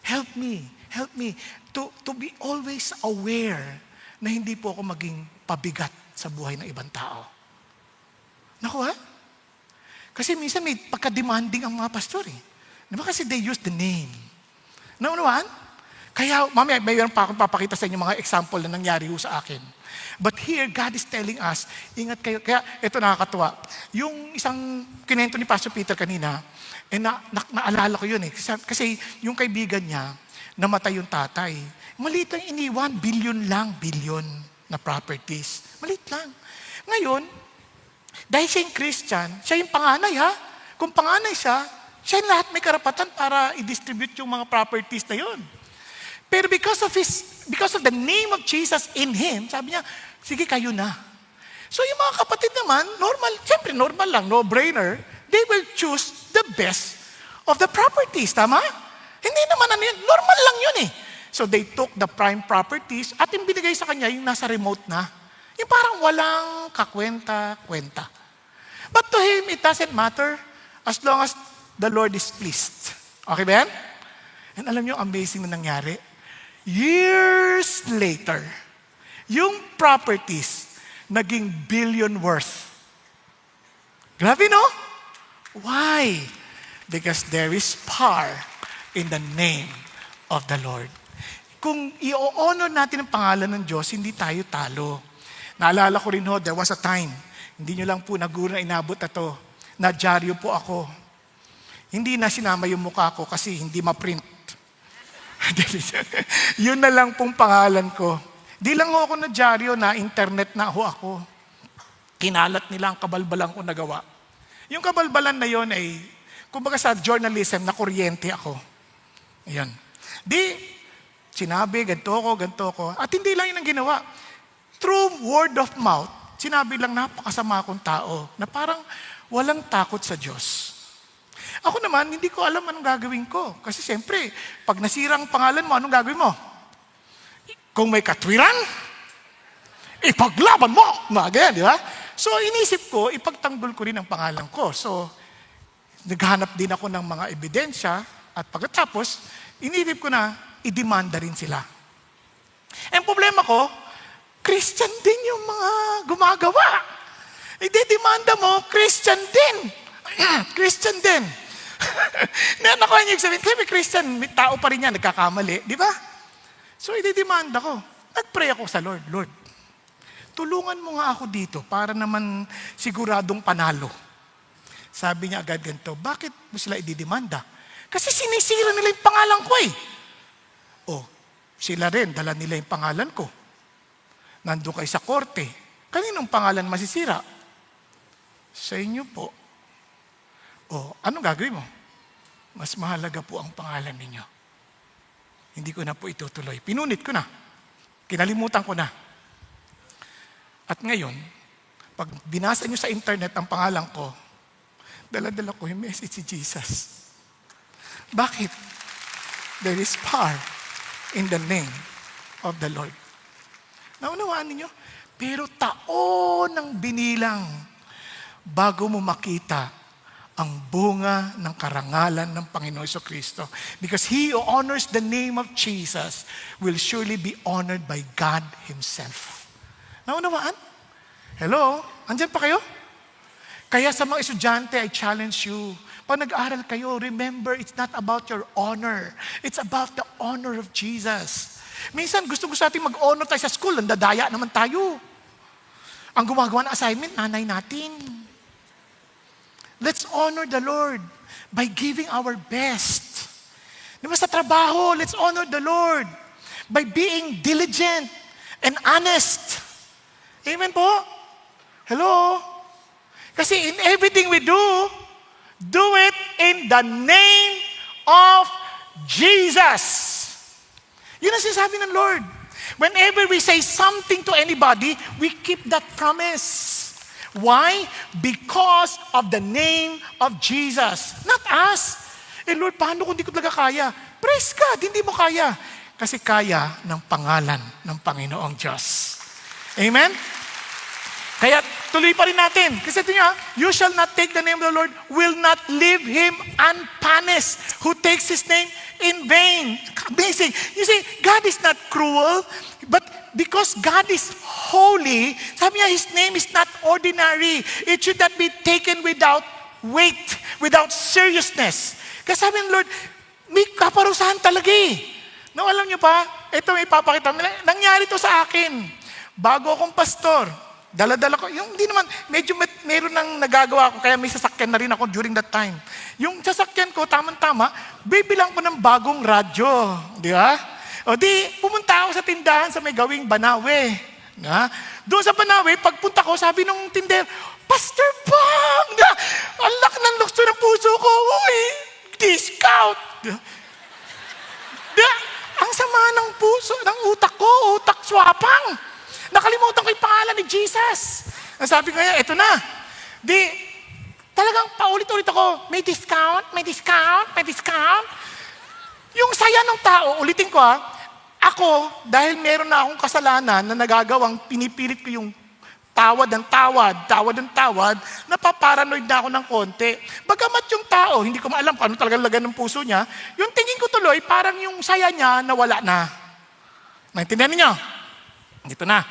Help me to be always aware na hindi po ako maging pabigat sa buhay ng ibang tao. Naku ha? Kasi minsan may pagka-demanding ang mga pastor eh. Diba kasi they use the name. Naunawaan? Kaya mamaya mayroon pa akong papakita sa inyo mga example na nangyari ho sa akin. But here, God is telling us, ingat kayo. Kaya ito nakakatuwa. Yung isang kinento ni Pastor Peter kanina, naalala ko yun eh. Kasi yung kaibigan niya, namatay yung tatay. Maliit lang iniwan, billion na properties. Maliit lang. Ngayon, dahil siya yung Christian, siya yung panganay ha. Kung panganay siya yung lahat may karapatan para i-distribute yung mga properties na yun. Pero because of the name of Jesus in him, sabi niya, sige kayo na. So yung mga kapatid naman, siyempre normal lang, no-brainer, they will choose the best of the properties, tama? Hindi naman yun, normal lang yun eh. So they took the prime properties at yung binigay sa kanya yung nasa remote na. Yung parang walang kakwenta-kwenta. But to him, it doesn't matter as long as the Lord is pleased. Okay ba yan? And alam niyo, amazing na nangyari. Years later, yung properties naging billion worth. Grabe, no? Why? Because there is power in the name of the Lord. Kung i-honor natin ang pangalan ng Diyos, hindi tayo talo. Naalala ko rin ho, there was a time, hindi nyo lang po naguro na inabot na to, na dyaryo po ako. Hindi na sinama yung mukha ko kasi hindi ma-print. Yun na lang pong pangalan ko. Di lang ho ako na dyaryo, na internet na ho ako. Kinalat nila ang kabalbalan ko nagawa. Yung kabalbalan na yon ay, kumbaga sa journalism, na kuryente ako. Ayan. Sinabi, ganito ko. At hindi lang yun ang ginawa. Through word of mouth, sinabi lang napakasama akong tao na parang walang takot sa Diyos. Ako naman, hindi ko alam anong gagawin ko. Kasi siyempre, pag nasirang pangalan mo, anong gagawin mo? Kung may katwiran, ipaglaban mo! Ganyan, di ba? So, inisip ko, ipagtanggol ko rin ang pangalan ko. So, naghanap din ako ng mga ebidensya at pagkatapos, inisip ko na, idemanda rin sila. Ang problema ko, Christian din yung mga gumagawa. Idedemanda mo, Christian din. Christian din. Nakuha niyo yung sabihin, kaya may Christian, may tao pa rin yan, nagkakamali. Di ba? So, idedemanda ko. Nag-pray ako sa Lord. Lord, tulungan mo nga ako dito para naman siguradong panalo. Sabi niya agad ganito, bakit mo sila idedemanda? Kasi sinisira nila yung pangalan ko eh. Sila rin, dala nila yung pangalan ko. Nandun kayo sa korte. Kaninong pangalan masisira? Sa inyo po. Anong gagawin mo? Mas mahalaga po ang pangalan ninyo. Hindi ko na po itutuloy. Pinunit ko na. Kinalimutan ko na. At ngayon, pag binasa nyo sa internet ang pangalan ko, dala-dala ko yung message si Jesus. Bakit? There is power in the name of the Lord. Naunawaan ninyo? Pero taon ang binilang bago mo makita ang bunga ng karangalan ng Panginoon Jesucristo. Because he who honors the name of Jesus will surely be honored by God Himself. Naunawaan? Hello? Andyan pa kayo? Kaya sa mga estudyante, I challenge you, pag nag-aaral kayo, remember, it's not about your honor. It's about the honor of Jesus. Minsan, gusto-gusto natin mag-honor tayo sa school, nandadaya naman tayo. Ang gumagawa ng assignment, nanay natin. Let's honor the Lord by giving our best. Diba sa trabaho, let's honor the Lord by being diligent and honest. Amen po? Hello? Kasi in everything we do it in the name of Jesus. Yun ang sinasabi ng Lord. Whenever we say something to anybody, we keep that promise. Why? Because of the name of Jesus. Not us. Lord, paano kung di ko talaga kaya? Praise God, hindi mo kaya. Kasi kaya ng pangalan ng Panginoong Diyos. Amen? Kaya tuloy pa rin natin. Kasi ito niya, you shall not take the name of the Lord, will not leave Him unpunished. Who takes His name in vain. Amazing. You see, God is not cruel, but because God is holy, sabi niya, His name is not ordinary. It should not be taken without weight, without seriousness. Kasi sabi ng Lord, may kaparusahan talaga eh. No, alam niyo pa, ito may papakita. Nangyari to sa akin. Bago akong pastor, dala-dala ko, yung hindi naman, medyo meron nang nagagawa ko, kaya may sasakyan na rin ako during that time. Yung sasakyan ko, tamang-tama, bibilang ko ng bagong radyo. Di ba? O di, pumunta ako sa tindahan sa may gawing Banawe. Na? Doon sa Banawe, pagpunta ko, sabi nung tindero, Pastor Bang! Ang laki ng lukso ng puso ko. Uy, discount! Ang sama ng puso, ng utak ko, utak swapang. Nakalimutan ko yung pangalan ni Jesus. Ang sabi ko niya, eto na. Di, talagang paulit-ulit ako, may discount, may discount, may discount. Yung saya ng tao, ulitin ko ako, dahil meron na akong kasalanan na nagagawang pinipilit ko yung tawad ng tawad, napaparanoid na ako ng konti. Bagamat yung tao, hindi ko maalam kung ano talaga lagan ng puso niya, yung tingin ko tuloy, parang yung saya niya nawala na. Naintindihan niyo? Dito na.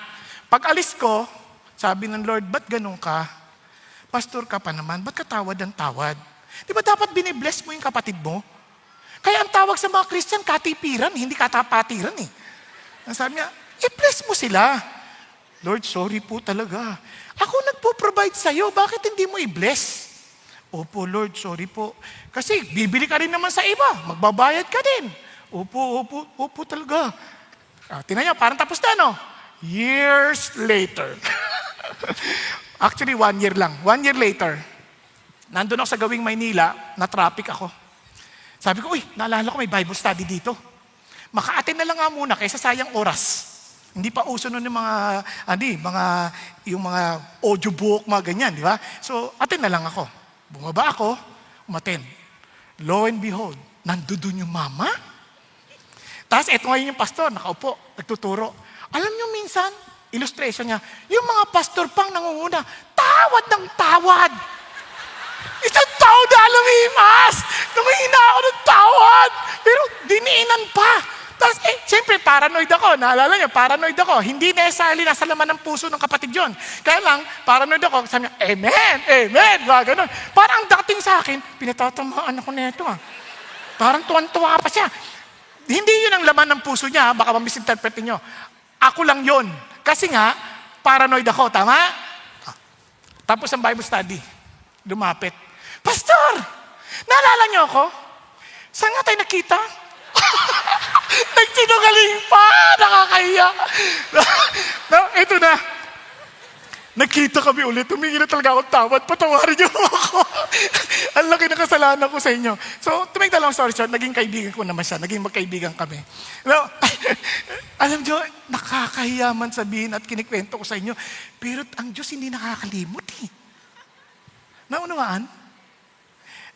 Pag alis ko, sabi ng Lord, ba't ganun ka? Pastor ka pa naman, ba't ka tawad ng tawad? Di ba dapat binibless mo yung kapatid mo? Kaya ang tawag sa mga Christian, katipiran, hindi katapatiran eh. Ang sabi niya, i-bless mo sila. Lord, sorry po talaga. Ako nagpo-provide sa'yo, bakit hindi mo i-bless? Opo, Lord, sorry po. Kasi bibili ka rin naman sa iba, magbabayad ka din. Opo talaga. Tingnan niyo, parang tapos na, no? Years later. Actually, 1 year lang. 1 year later, nandun ako sa gawing Maynila, na-traffic ako. Sabi ko, uy, naalala ko may Bible study dito. Maka-attend na lang nga muna kaysa sayang oras. Hindi pa uso nun yung yung mga audiobook, mga ganyan, di ba? So, attend na lang ako. Bumaba ako, umattend. Lo and behold, nandun yung mama. Tapos, eto ngayon yung pastor, nakaupo, nagtuturo. Alam nyo minsan, illustration niya, yung mga pastor pang nangunguna, tawad ng tawad. Isang tao na lumimas. Tumihina ako ng tawad. Pero diniinan pa. Tapos, siyempre, paranoid ako. Naalala niyo, paranoid ako. Hindi necessarily nasa laman ng puso ng kapatid yon. Kaya lang, paranoid ako. Sabi niya, amen, amen. Ganun. Parang dating sa akin, pinatatamaan ako nito. Parang tuwan-tuwa pa siya. Hindi yun ang laman ng puso niya. Baka ma-misinterpret niyo. Ako lang yun. Kasi nga, paranoid ako. Tama? Tapos ang Bible study. Lumapit. Pastor! Naalala niyo ako? Saan nga tayo nakita? Nagsinungaling pa! Nakakahiya! Ito na. Nakita kami ulit. Tumingin na talaga akong tawad. Patawarin niyo ako. Ang laki ng kasalanan ko sa inyo. So, to make the long story short, naging kaibigan ko naman siya. Naging magkaibigan kami. No, alam niyo, nakakahiya man sabihin at kinikwento ko sa inyo. Pero ang Diyos hindi nakakalimot eh. Naunawaan?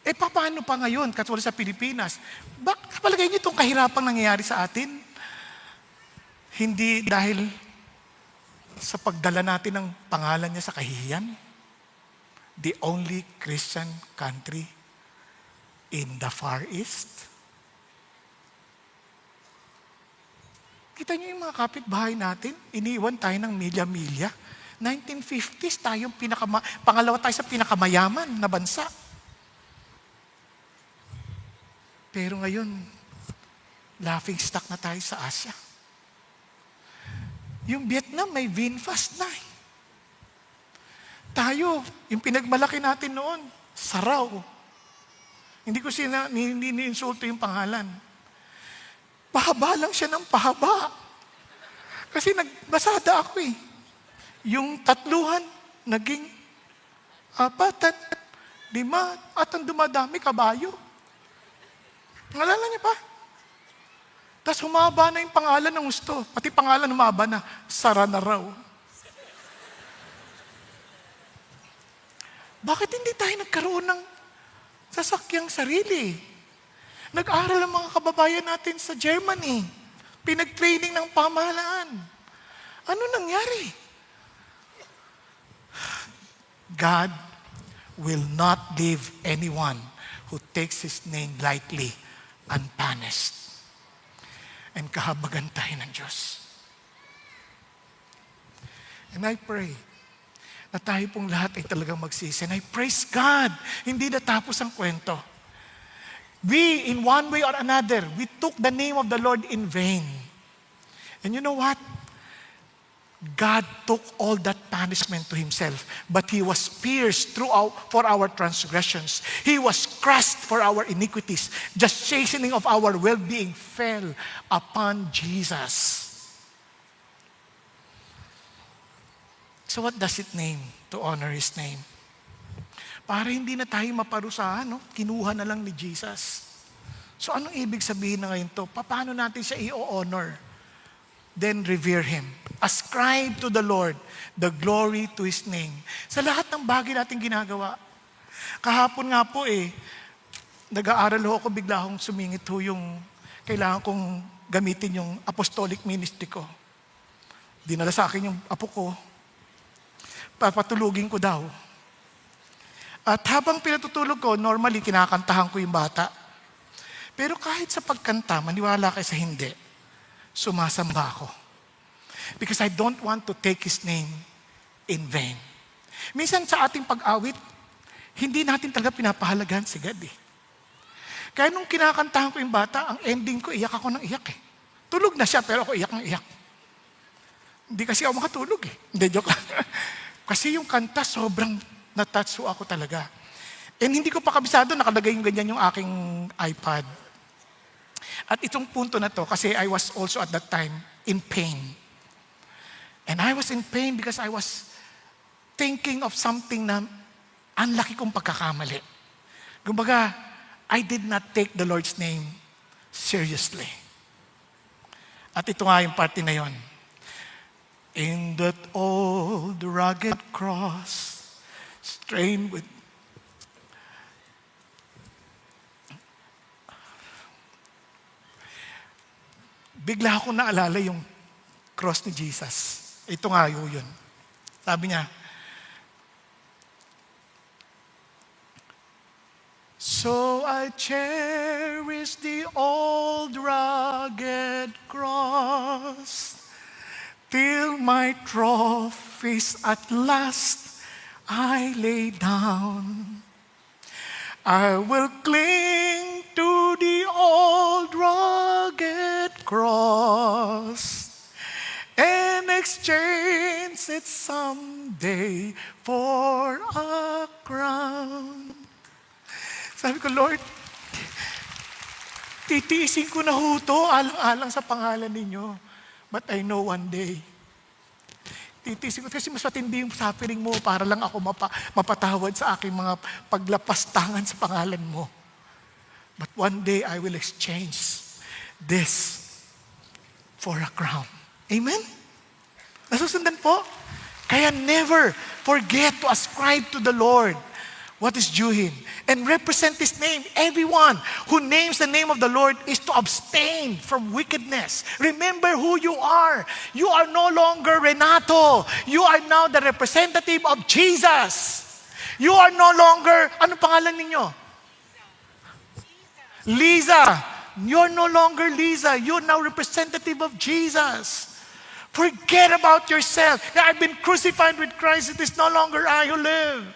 Paano pa ngayon, katulad sa Pilipinas? Kapalagay niyo itong kahirapang nangyayari sa atin? Hindi dahil sa pagdala natin ng pangalan niya sa kahihiyan. The only Christian country in the Far East. Kita niyo yung mga kapitbahay natin, iniwan tayo ng milya-milya. 1950s, pangalawa tayo sa pinakamayaman na bansa. Pero ngayon, laughing stock na tayo sa Asia. Yung Vietnam may VinFast na. Tayo, yung pinagmalaki natin noon, Saraw. Hindi ko ni-insulto yung pangalan. Pahaba lang siya ng pahaba. Kasi nagbasada ako eh. Yung 3, naging 4, 5, at ang dumadami, kabayo. Ngalala niya pa. Tapos humaba na yung pangalan ng gusto. Pati pangalan humaba na, Sara na raw. Bakit hindi tayo nagkaroon ng sasakyang sarili? Nag-aral ang mga kababayan natin sa Germany. Pinag-training ng pamahalaan. Ano nangyari? God will not leave anyone who takes His name lightly unpunished. And kahabagan tayo ng Diyos. And I pray na tayo pong lahat ay talagang magsisi. And I praise God, hindi natapos ang kwento. We, in one way or another, we took the name of the Lord in vain. And you know what? God took all that punishment to Himself, but He was pierced for our transgressions. He was crushed for our iniquities. The chastening of our well-being fell upon Jesus. So what does it mean to honor His name? Para hindi na tayo maparusahan, no? Kinuha na lang ni Jesus. So anong ibig sabihin na ngayon to? Paano natin siya i-honor? Then revere Him. Ascribe to the Lord the glory to His name. Sa lahat ng bagay natin ginagawa. Kahapon nga po nag-aaral ako, bigla akong sumingit yung kailangan kong gamitin yung apostolic ministry ko. Dinala sa akin yung apo ko. Papatulugin ko daw. At habang pinatutulog ko, normally kinakantahan ko yung bata. Pero kahit sa pagkanta, maniwala kayo sa hindi, sumasamba ako. Because I don't want to take His name in vain. Minsan sa ating pag-awit, hindi natin talaga pinapahalagahan si God eh. Kaya nung kinakantahan ko yung bata, ang ending ko, iyak ako ng iyak eh. Tulog na siya, pero ako iyak ng iyak. Hindi kasi ako makatulog eh. Hindi, joke lang. Kasi yung kanta, sobrang na-touch ako talaga. And hindi ko pa kabisado, nakalagay yung ganyan yung aking iPad. At itong punto na to, kasi I was also at that time in pain. And I was in pain because I was thinking of something na ang laki kong pagkakamali. Kumbaga, I did not take the Lord's name seriously. At ito nga yung parte na yon. In that old rugged cross, strained with bigla ako naalala yung cross ni Jesus. Ito nga yun. Sabi niya, so I cherish the old rugged cross till my trophies at last I lay down. I will cling to the old rugged cross and exchange it someday for a crown. Sabi ko, Lord, titiisin ko na ho to, alang-alang sa pangalan ninyo. But I know one day, titiisin ko kasi mas matindi yung suffering mo para lang ako mapatawad sa aking mga paglapastangan sa pangalan mo. But one day, I will exchange this for a crown. Amen? Nasusundan po? Kaya never forget to ascribe to the Lord what is due Him and represent His name. Everyone who names the name of the Lord is to abstain from wickedness. Remember who you are. You are no longer Renato. You are now the representative of Jesus. You are no longer, ano pangalan ninyo? Liza. You're no longer Liza. You're now representative of Jesus. Forget about yourself. I've been crucified with Christ. It is no longer I who live,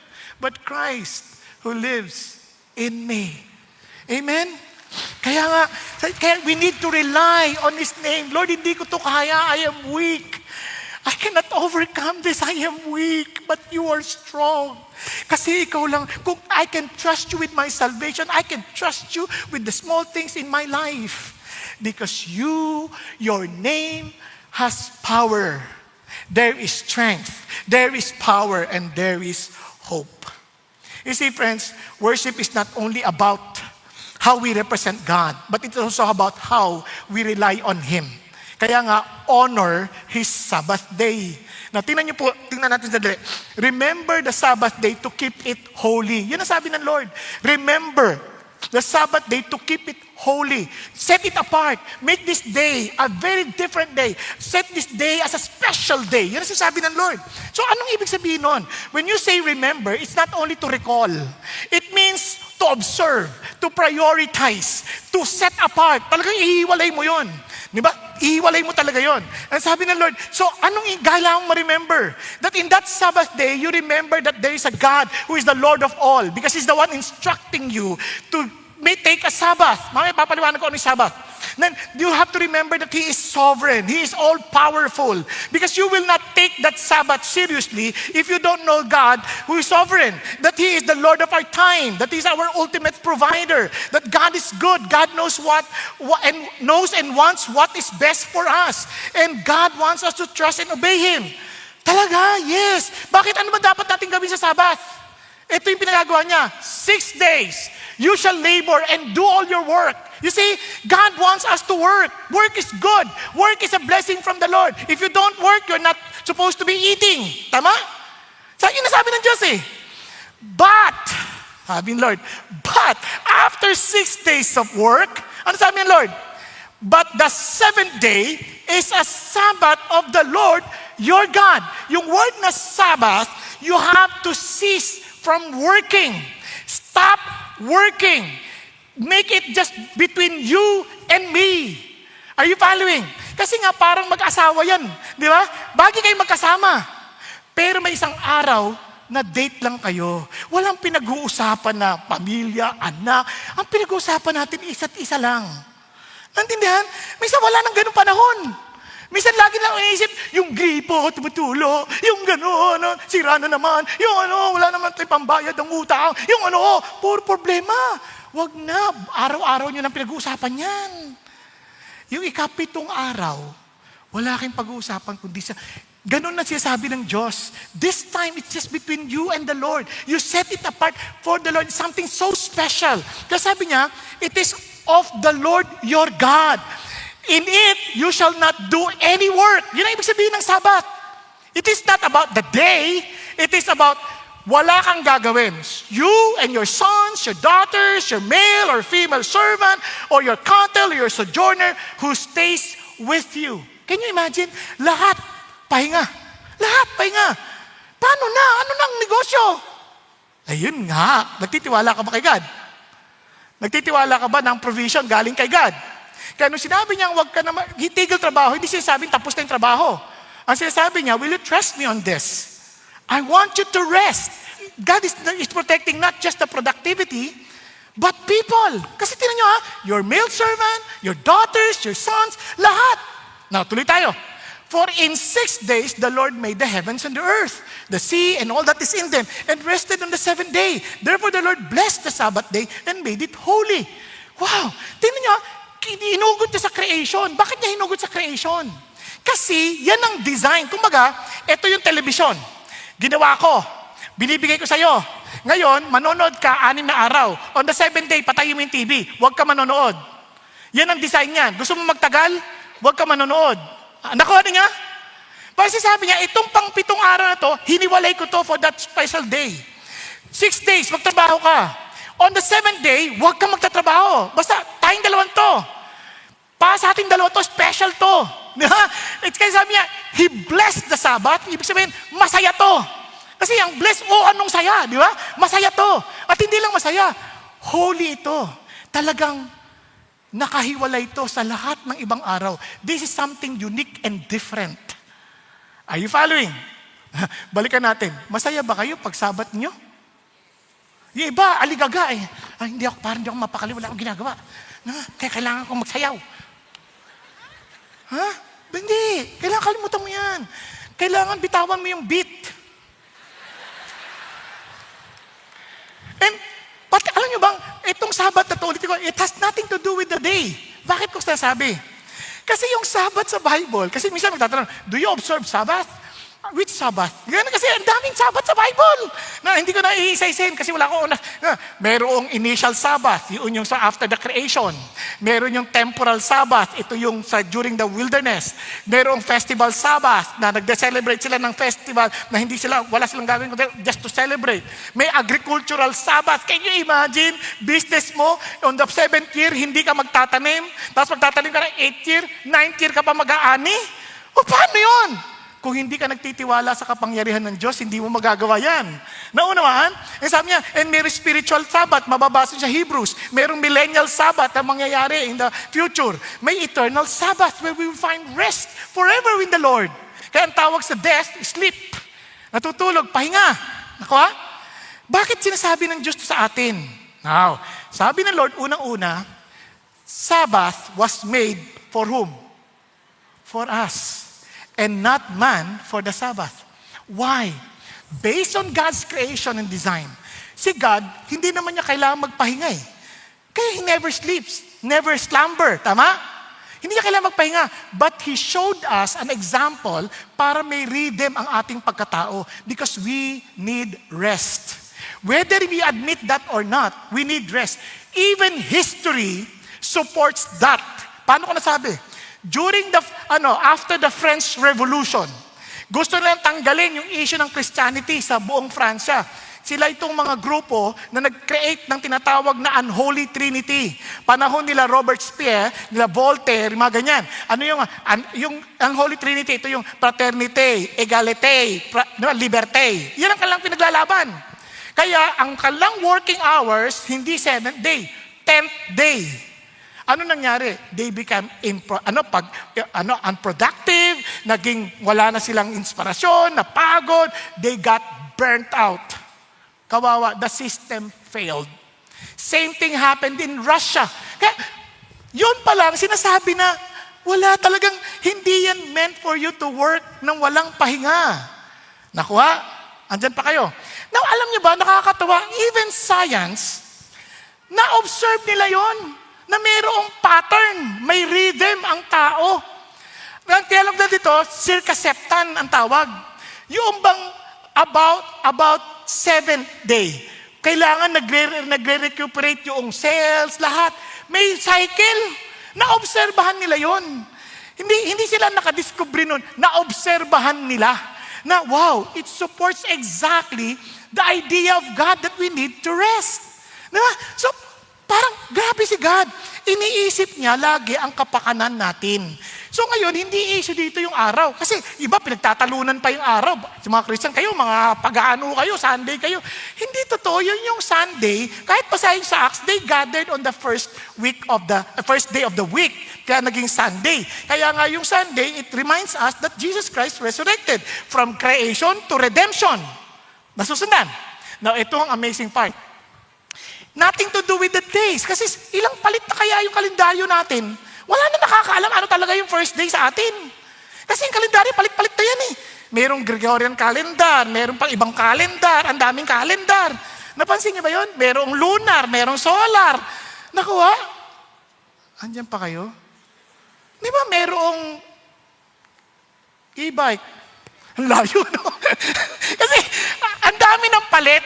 but Christ who lives in me. Amen? Kaya we need to rely on His name. Lord, hindi ko to kaya. I am weak. I cannot overcome this. I am weak, but you are strong. Kasi ikaw lang, kung I can trust you with my salvation, I can trust you with the small things in my life. Because your name has power. There is strength. There is power, and there is hope. You see, friends, worship is not only about how we represent God, but it's also about how we rely on Him. Kaya nga, honor His Sabbath day. Now, tingnan natin sandali. Remember the Sabbath day to keep it holy. Yun ang sabi ng Lord. Remember the Sabbath day to keep it holy. Set it apart. Make this day a very different day. Set this day as a special day. Yun ang sabi ng Lord. So, anong ibig sabihin nun? When you say remember, it's not only to recall. It means to observe, to prioritize, to set apart. Talagang ihiwalay mo yun. Di ba? Ihiwalay mo talaga yon. Ang sabi ng Lord, so anong kailangan mo remember? That in that Sabbath day, you remember that there is a God who is the Lord of all because He's the one instructing you to take a Sabbath. Mamaya papaliwanag ko ano yung Sabbath. Then you have to remember that He is sovereign. He is all-powerful. Because you will not take that Sabbath seriously if you don't know God who is sovereign. That He is the Lord of our time. That He is our ultimate provider. That God is good. God knows knows and wants what is best for us. And God wants us to trust and obey Him. Talaga, yes. Bakit ano ba dapat natin gawin sa Sabbath? Ito yung pinagagawa niya. 6 days. You shall labor and do all your work. You see, God wants us to work. Work is good. Work is a blessing from the Lord. If you don't work, you're not supposed to be eating. Tama? Sa yun nasabi ng Diyos eh. But, sabi ng Lord, but after 6 days of work, ano sabi ng Lord? But the 7th day is a Sabbath of the Lord your God. Yung word na Sabbath, you have to cease from working. Stop working. Make it just between you and me. Are you following? Kasi nga parang mag-asawa yan. Di ba? Bagay kayo magkasama. Pero may isang araw na date lang kayo. Walang pinag-uusapan na pamilya, anak. Ang pinag-uusapan natin isa't isa lang. Naintindihan? Minsan wala nang ganung panahon. Minsan lagi lang inisip, yung gripo, tumutulo, yung gano'n, sira na naman, yung wala naman tayo pambayad ng utang, yung puro problema. Wag na, araw-araw nyo nang pinag-uusapan yan. Yung 7th araw, wala kayong pag-uusapan kundi sa... Ganon na sinasabi ng Diyos. This time, it's just between you and the Lord. You set it apart for the Lord. It's something so special. Kasi sabi niya, it is of the Lord your God. In it, you shall not do any work. Yun ang ibig sabihin ng Sabbath. It is not about the day. It is about wala kang gagawin. You and your sons, your daughters, your male or female servant, or your cattle, or your sojourner who stays with you. Can you imagine? Lahat, pahinga. Lahat, pahinga. Paano na? Ano nang negosyo? Ayun nga, nagtitiwala ka ba kay God? Nagtitiwala ka ba ng provision galing kay God? Kaya nung sinabi niya, huwag ka na hitigil trabaho, hindi sinasabing tapos na yung trabaho. Ang sinasabi niya, will you trust me on this? I want you to rest. God is protecting not just the productivity, but people. Kasi tingnan nyo your male servant, your daughters, your sons, lahat. Now, tuloy tayo. For in 6 days, the Lord made the heavens and the earth, the sea and all that is in them, and rested on the 7th day. Therefore, the Lord blessed the Sabbath day and made it holy. Wow! Tingnan nyo, hinugot niya sa creation. Bakit niya hinugot sa creation? Kasi yan ang design. Kumbaga, ito yung television. Ginawa ko. Binibigay ko sa'yo. Ngayon, manonood ka 6 na araw. On the 7th day, patayin mo yung TV. Huwag ka manonood. Yan ang design niyan. Gusto mo magtagal? Huwag ka manonood. Nakuha niya? Kasi sabi niya, itong pang 7 araw na to, hiniwalay ko to for that special day. 6 days, magtrabaho ka. On the 7th day, huwag kang magtatrabaho. Basta, tayong dalawang to. Para sa ating dalawa to, special to. It's kaya sabi niya, He blessed the Sabbath. Ibig sabihin, masaya to. Kasi ang bless, anong saya, di ba? Masaya to. At hindi lang masaya, holy ito. Talagang nakahiwalay ito sa lahat ng ibang araw. This is something unique and different. Are you following? Balikan natin. Masaya ba kayo pag Sabat nyo? Yung iba, aligaga eh. Ay, parang hindi ako mapakali, wala akong ginagawa. Kaya kailangan kong magsayaw. Ha? Hindi. Kailangan kalimutan mo yan. Kailangan bitawan mo yung beat. And, alam nyo bang, itong Sabat na to, it has nothing to do with the day. Bakit ko sinasabi? Kasi yung Sabat sa Bible, kasi minsan magtatanong, do you observe Sabbath? Which Sabbath? Ganun kasi ang daming Sabbath sa Bible. Na hindi ko na iisa-isahin kasi wala akong merong initial Sabbath, yun yung sa after the creation. Meron yung temporal Sabbath, ito yung sa during the wilderness. Merong festival Sabbath na nagde-celebrate sila ng festival na wala silang gagawin just to celebrate. May agricultural Sabbath. Can you imagine? Business mo, on the 7th year, hindi ka magtatanim. Tapos magtatanim ka ng 8th year, 9th year ka pa mag-aani. O paano yun? Kung hindi ka nagtitiwala sa kapangyarihan ng Diyos, hindi mo magagawa yan. Naunawaan? Sabi niya, and may spiritual Sabbath, mababasa sa Hebrews. Merong millennial Sabbath na mangyayari in the future. May eternal Sabbath where we will find rest forever in the Lord. Kaya ang tawag sa death, sleep. Natutulog, pahinga. Nakuha? Bakit sinasabi ng Diyos sa atin? Now, sabi ng Lord, unang-una, Sabbath was made for whom? For us. And not man for the Sabbath. Why? Based on God's creation and design. Si God, hindi naman niya kailangan magpahinga eh. Kaya He never sleeps, never slumber. Tama? Hindi niya kailangan magpahinga. But He showed us an example para may rhythm ang ating pagkatao because we need rest. Whether we admit that or not, we need rest. Even history supports that. Paano ko nasabi? After the French Revolution, gusto nilang tanggalin yung issue ng Christianity sa buong Pransya. Sila itong mga grupo na nag-create ng tinatawag na Unholy Trinity. Panahon nila Robert Speer, nila Voltaire, mga ganyan. Ano yung Unholy Trinity? Ito yung fraternité, égalité, liberté. Yan ang kanilang pinaglalaban. Kaya ang kanilang working hours, hindi 7th day, 10th day. Ano nangyari? They became unproductive, naging wala na silang inspirasyon, napagod, they got burnt out. Kawawa, the system failed. Same thing happened in Russia. Kaya, yun pa lang, sinasabi na, wala talagang, hindi yan meant for you to work nang walang pahinga. Nakuha? Andyan pa kayo. Now, alam niyo ba, nakakatawa, even science, na-observe nila yon na mayroong pattern, may rhythm ang tao. Ang tiyalog na dito, circaseptan ang tawag. Yung bang about 7th day, kailangan nagre-recuperate yung cells, lahat. May cycle. Naobserbahan nila yon. Hindi sila nakadiscover nun. Naobserbahan nila. Na wow, it supports exactly the idea of God that we need to rest. Diba? So, parang grabe si God. Iniisip niya lagi ang kapakanan natin. So ngayon, hindi issue dito yung araw. Kasi iba, pinagtatalunan pa yung araw. Sa mga Christian kayo, mga pag-aano kayo, Sunday kayo. Hindi totoo yun yung Sunday. Kahit pasahin sa Acts, they gathered on the first day of the week. Kaya naging Sunday. Kaya nga yung Sunday, it reminds us that Jesus Christ resurrected from creation to redemption. Nasusundan. Now, ito ang amazing part. Nothing to do with the days. Kasi ilang palit na kaya yung kalendaryo natin. Wala na nakakaalam ano talaga yung first day sa atin. Kasi yung kalendaryo, palit-palit na yan eh. Merong Gregorian calendar, merong pang ibang calendar, ang daming calendar. Napansin niyo ba yun? Merong lunar, merong solar. Nakuha? Andyan pa kayo? Di ba merong e-bike? Ang layo, no? Kasi ang dami ng palit.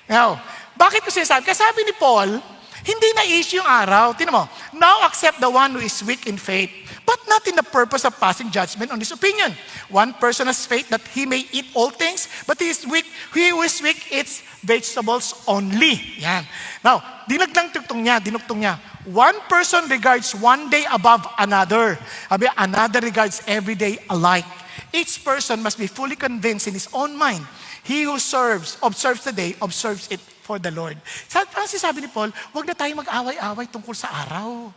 Now, bakit ko sinasabi? Kasi sabi ni Paul, hindi na issue yung araw. Tingnan mo, now accept the one who is weak in faith, but not in the purpose of passing judgment on his opinion. One person has faith that he may eat all things, but he who is weak eats vegetables only. Yan. Now, dinuktong niya. One person regards one day above another. Another regards every day alike. Each person must be fully convinced in his own mind. He who observes the day, observes it for the Lord. Kasi sabi ni Paul, huwag na tayo mag-away-away tungkol sa araw.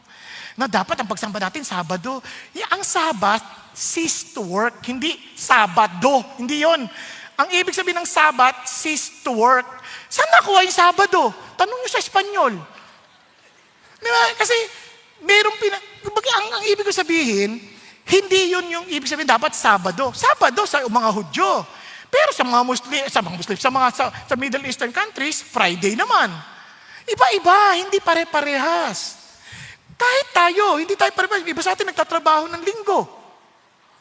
Na dapat ang pagsamba natin, Sabado. Ang Sabat, cease to work. Hindi Sabado. Hindi yon. Ang ibig sabihin ng Sabat, cease to work. Saan nakuha yung Sabado? Tanong nyo sa Espanyol. Diba? Kasi, ang ibig ko sabihin, hindi yun yung ibig sabihin, dapat Sabado. Sabado sa mga Hudyo. Pero sa mga Muslim, sa Middle Eastern countries, Friday naman. Iba-iba, hindi pare-parehas. Kahit tayo, hindi tayo pare-parehas. Iba sa atin nagtatrabaho ng linggo.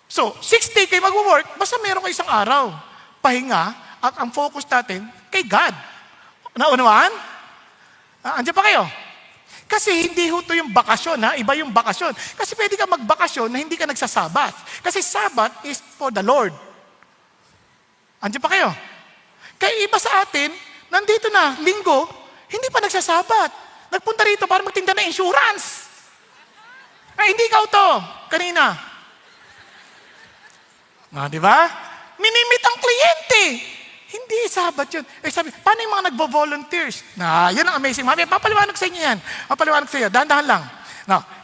So, 6 days kayo mag-work, basta meron kayo isang araw. Pahinga, at ang focus natin kay God. Naunawaan? Andiyan pa kayo? Kasi hindi ho ito yung bakasyon, ha? Iba yung bakasyon. Kasi pwede ka magbakasyon na hindi ka nagsasabat. Kasi Sabat is for the Lord. Andiyan pa kayo? Kaya iba sa atin, nandito na, linggo, hindi pa nagsasabat. Nagpunta rito para magtinda ng insurance. Ay, hindi ikaw to. Kanina. Di ba? Minimit ang kliyente. Hindi Sabat yun. Sabi, paano yung mga nagbo-volunteers? Yan ang amazing. Mami, papaliwanag sa inyo yan. Papaliwanag sa inyo. Dahan-dahan lang.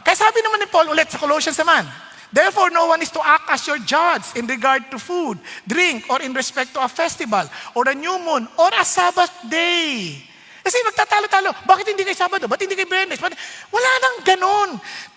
Kaya sabi naman ni Paul ulit sa Colossians naman, therefore, no one is to act as your judge in regard to food, drink, or in respect to a festival, or a new moon, or a Sabbath day. Kasi magtatalo-talo, bakit hindi kay Sabado? Ba't hindi kay Bernes? Wala nang ganon.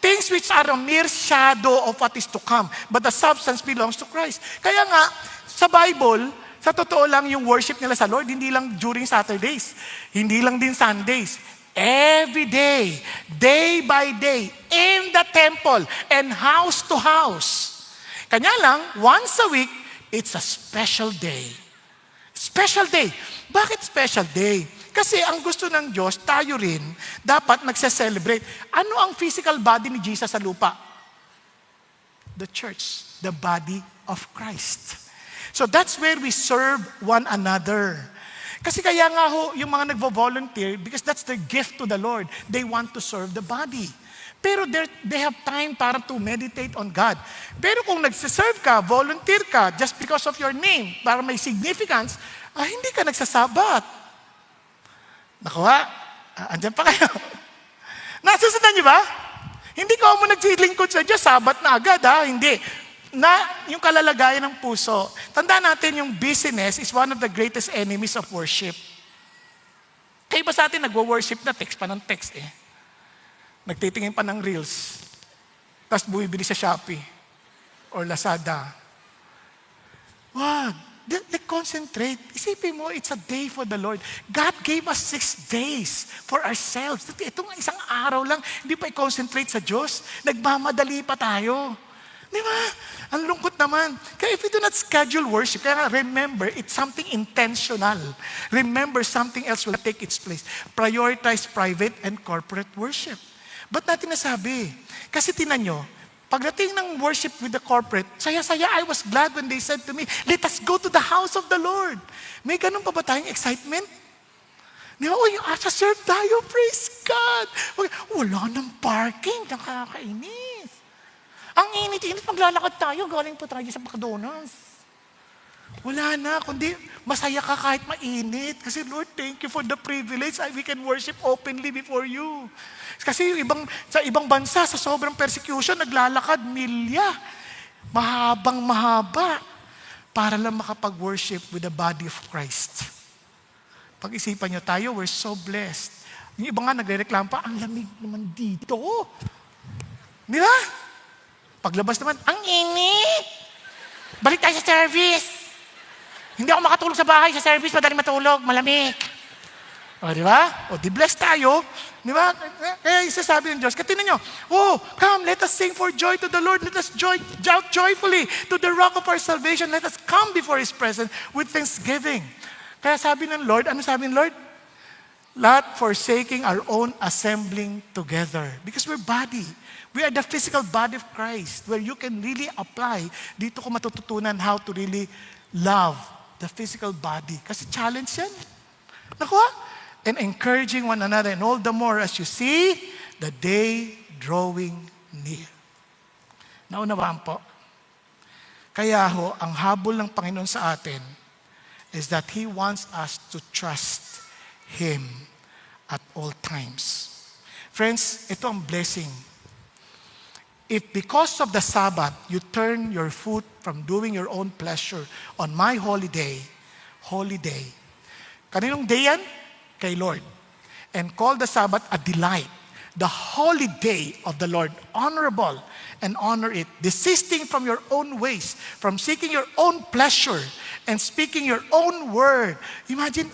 Things which are a mere shadow of what is to come, but the substance belongs to Christ. Kaya nga, sa Bible, sa totoo lang yung worship nila sa Lord, hindi lang during Saturdays, hindi lang din Sundays. Every day, day by day, in the temple and house to house. Kanya lang, once a week, it's a special day. Special day. Bakit special day? Kasi ang gusto ng Diyos, tayo rin, dapat nagse-celebrate. Ano ang physical body ni Jesus sa lupa? The church, the body of Christ. So that's where we serve one another. Kasi kaya nga ho, yung mga nagvo-volunteer, because that's their gift to the Lord. They want to serve the body. Pero they have time para to meditate on God. Pero kung nagsiserve ka, volunteer ka, just because of your name, para may significance, hindi ka nagsasabat. Nakuha? Andyan pa kayo. Nasusundan niyo ba? Hindi ka mo nagsilingkod sa Diyos, sabat na agad, Hindi. Yung kalalagayan ng puso. Tandaan natin yung busyness is one of the greatest enemies of worship. Kaya iba sa atin nagwo-worship na text pa ng text Nagtitingin pa ng reels. Tapos bumibili sa Shopee or Lazada. Wag. Concentrate. Isipin mo, it's a day for the Lord. God gave us 6 days for ourselves. Itong isang araw lang, hindi pa i-concentrate sa Diyos. Nagmamadali pa tayo. Di ba? Ang lungkot naman. Kaya if you do not schedule worship, kaya remember, it's something intentional. Remember, something else will take its place. Prioritize private and corporate worship. Ba't natin nasabi? Kasi tinan nyo, pagdating ng worship with the corporate, saya-saya, I was glad when they said to me, let us go to the house of the Lord. May ganun pa ba tayong excitement? Di ba? Asa-serve tayo, praise God. Wala nang parking, nakakainis. Ang init-init, maglalakad tayo, galing po tayo sa McDonald's. Wala na, kundi masaya ka kahit mainit. Kasi Lord, thank you for the privilege we can worship openly before you. Kasi sa ibang bansa, sa sobrang persecution, naglalakad milya. Mahaba para lang makapag-worship with the body of Christ. Pag-isipan nyo tayo, we're so blessed. Yung iba nga nagre-reklamo pa, ang lamig naman dito. Di ba? Paglabas naman, ang init! Balik tayo sa service! Hindi ako makatulog sa bahay, sa service, madaling matulog, malamig. Di ba? Di bless tayo. Di ba? Kaya isasabi ng Diyos, katinan nyo, come, let us sing for joy to the Lord. Let us shout joyfully to the rock of our salvation. Let us come before His presence with thanksgiving. Kaya sabi ng Lord, ano sabi ng Lord? Not forsaking our own assembling together. Because we're body. We are the physical body of Christ where you can really apply. Dito ko matututunan how to really love the physical body. Kasi challenge yan. Naku ha? And encouraging one another, and all the more as you see the day drawing near. Naunawaan po. Kaya ho, ang habol ng Panginoon sa atin is that He wants us to trust Him at all times. Friends, ito ang blessing. If because of the Sabbath, you turn your foot from doing your own pleasure on my holy day, kaninong day yan? Kay Lord. And call the Sabbath a delight, the holy day of the Lord, honorable, and honor it, desisting from your own ways, from seeking your own pleasure, and speaking your own word. Imagine,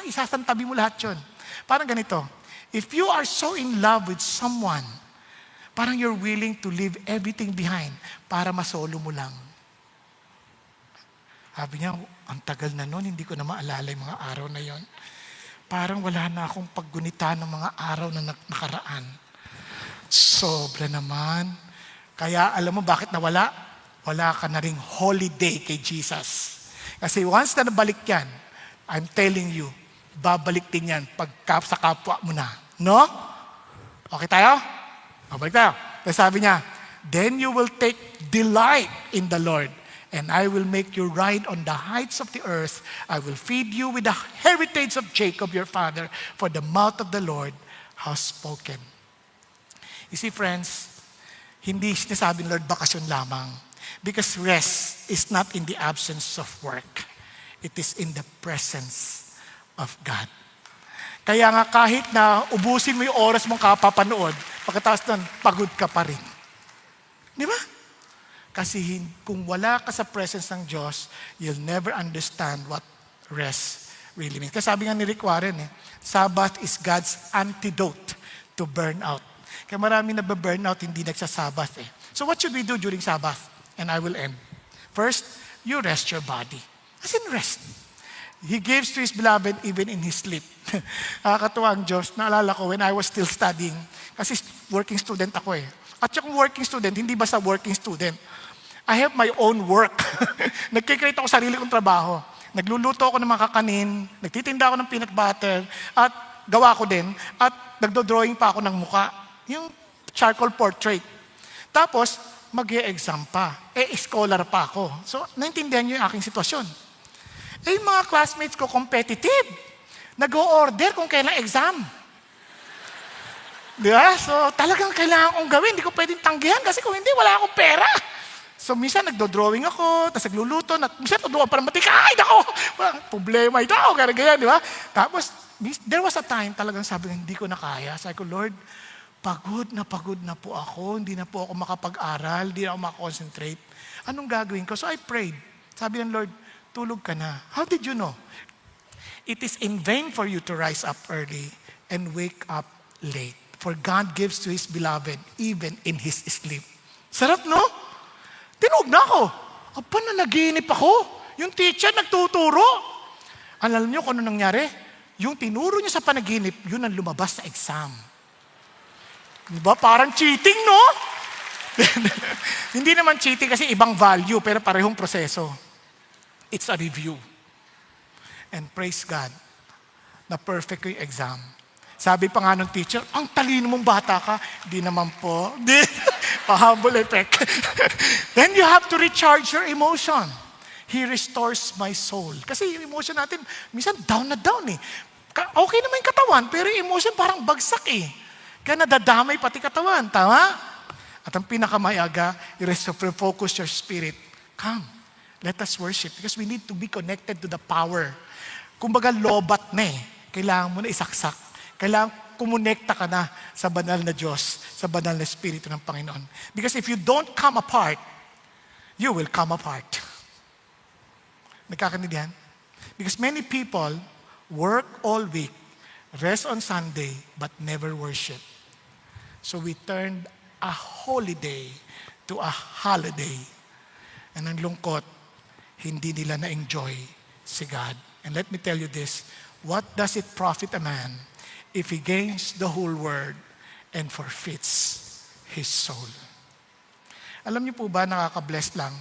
isasantabi mo lahat yun. Parang ganito, if you are so in love with someone, parang you're willing to leave everything behind para masolo mo lang. Sabi niya, ang tagal na nun, hindi ko na maalala yung mga araw na yon. Parang wala na akong paggunita ng mga araw na nakaraan. Sobra naman. Kaya alam mo bakit nawala? Wala ka na ring holiday kay Jesus. Kasi once na nabalik yan, I'm telling you, babalik din yan pagka sa kapwa mo na. No? Okay tayo? Babalik tayo. Kasi sabi niya, then you will take delight in the Lord, and I will make you ride on the heights of the earth. I will feed you with the heritage of Jacob your father, for the mouth of the Lord has spoken. You see, friends, hindi sinasabi ng Lord bakasyon lamang. Because rest is not in the absence of work. It is in the presence of God. Kaya nga kahit na ubusin mo yung oras mong kapapanood, pagkatapos nun, pagod ka pa rin. Di ba? Kasi kung wala ka sa presence ng Diyos, you'll never understand what rest really means. Kasi sabi nga ni Rick Warren, Sabbath is God's antidote to burnout. Kaya marami nababurnout, hindi nagsasabath. So what should we do during Sabbath? And I will end. First, you rest your body. As in rest. He gives to His beloved even in His sleep. Nakakatuwa ang Diyos. Naalala ko when I was still studying, kasi working student ako At yung working student, hindi basta working student. I have my own work. Nagkikreate ako sarili kong trabaho. Nagluluto ako ng mga kakanin, nagtitinda ako ng peanut butter, at gawa ko din, at nagdo-drawing pa ako ng muka. Yung charcoal portrait. Tapos, mag-e-exam pa. Scholar pa ako. So, naintindihan niyo yung aking sitwasyon. Yung mga classmates ko, competitive. Nag-o-order kung kailan exam. Di ba? So, talagang kailangan kong gawin. Hindi ko pwedeng tanggihan kasi kung hindi, wala akong pera. So, minsan nagdo-drawing ako, tapos nagluluto, minsan tuduan pa ng matika, ay, nako, problema ito, ganyan, di ba? Tapos, there was a time talagang sabi ko, hindi ko na kaya. Sabi ko, Lord, pagod na po ako, hindi na po ako makapag-aral, hindi na ako makakonsentrate. Anong gagawin ko? So I prayed. Sabi ng Lord, tulog ka na. How did you know? It is in vain for you to rise up early and wake up late. For God gives to His beloved even in His sleep. Sarap, no? Tinog na ako. Aba, nanaginip ako. Yung teacher nagtuturo. Alam niyo kung ano nangyari? Yung tinuro niya sa panaginip, yun ang lumabas sa exam. Diba? Parang cheating, no? Hindi naman cheating kasi ibang value, pero parehong proseso. It's a review. And praise God, na perfect yung exam. Sabi pa nga ng teacher, ang talino mong bata ka. Di naman po. Pahabol effect. Then you have to recharge your emotion. He restores my soul. Kasi yung emotion natin, minsan down na down Okay naman yung katawan, pero yung emotion parang bagsak Kaya nadadamay pati katawan. Tama? At ang pinakamayaga, refocus your spirit. Come, let us worship. Because we need to be connected to the power. Kumbaga, lobat na Kailangan mo na isaksak. Kailangan kumonekta ka na sa banal na Diyos, sa banal na Espiritu ng Panginoon. Because if you don't come apart, you will come apart. Nagkakaintindihan? Because many people work all week, rest on Sunday, but never worship. So we turned a holiday to a holiday. And ang lungkot, hindi nila na-enjoy si God. And let me tell you this, what does it profit a man if he gains the whole world and forfeits his soul. Alam niyo po ba, nakaka-bless lang?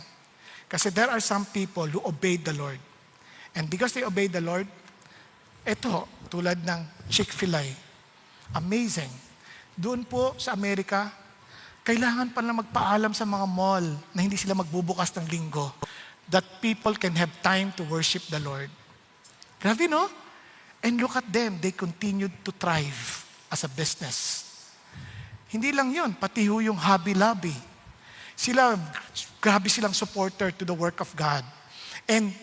Kasi there are some people who obeyed the Lord. And because they obeyed the Lord, ito, tulad ng Chick-fil-A, amazing. Doon po sa Amerika, kailangan pa na magpaalam sa mga mall na hindi sila magbubukas ng linggo that people can have time to worship the Lord. Grabe, no? And look at them, they continued to thrive as a business. Hindi lang yun, pati ho yung Hobby Lobby. Grabe silang supporter to the work of God. And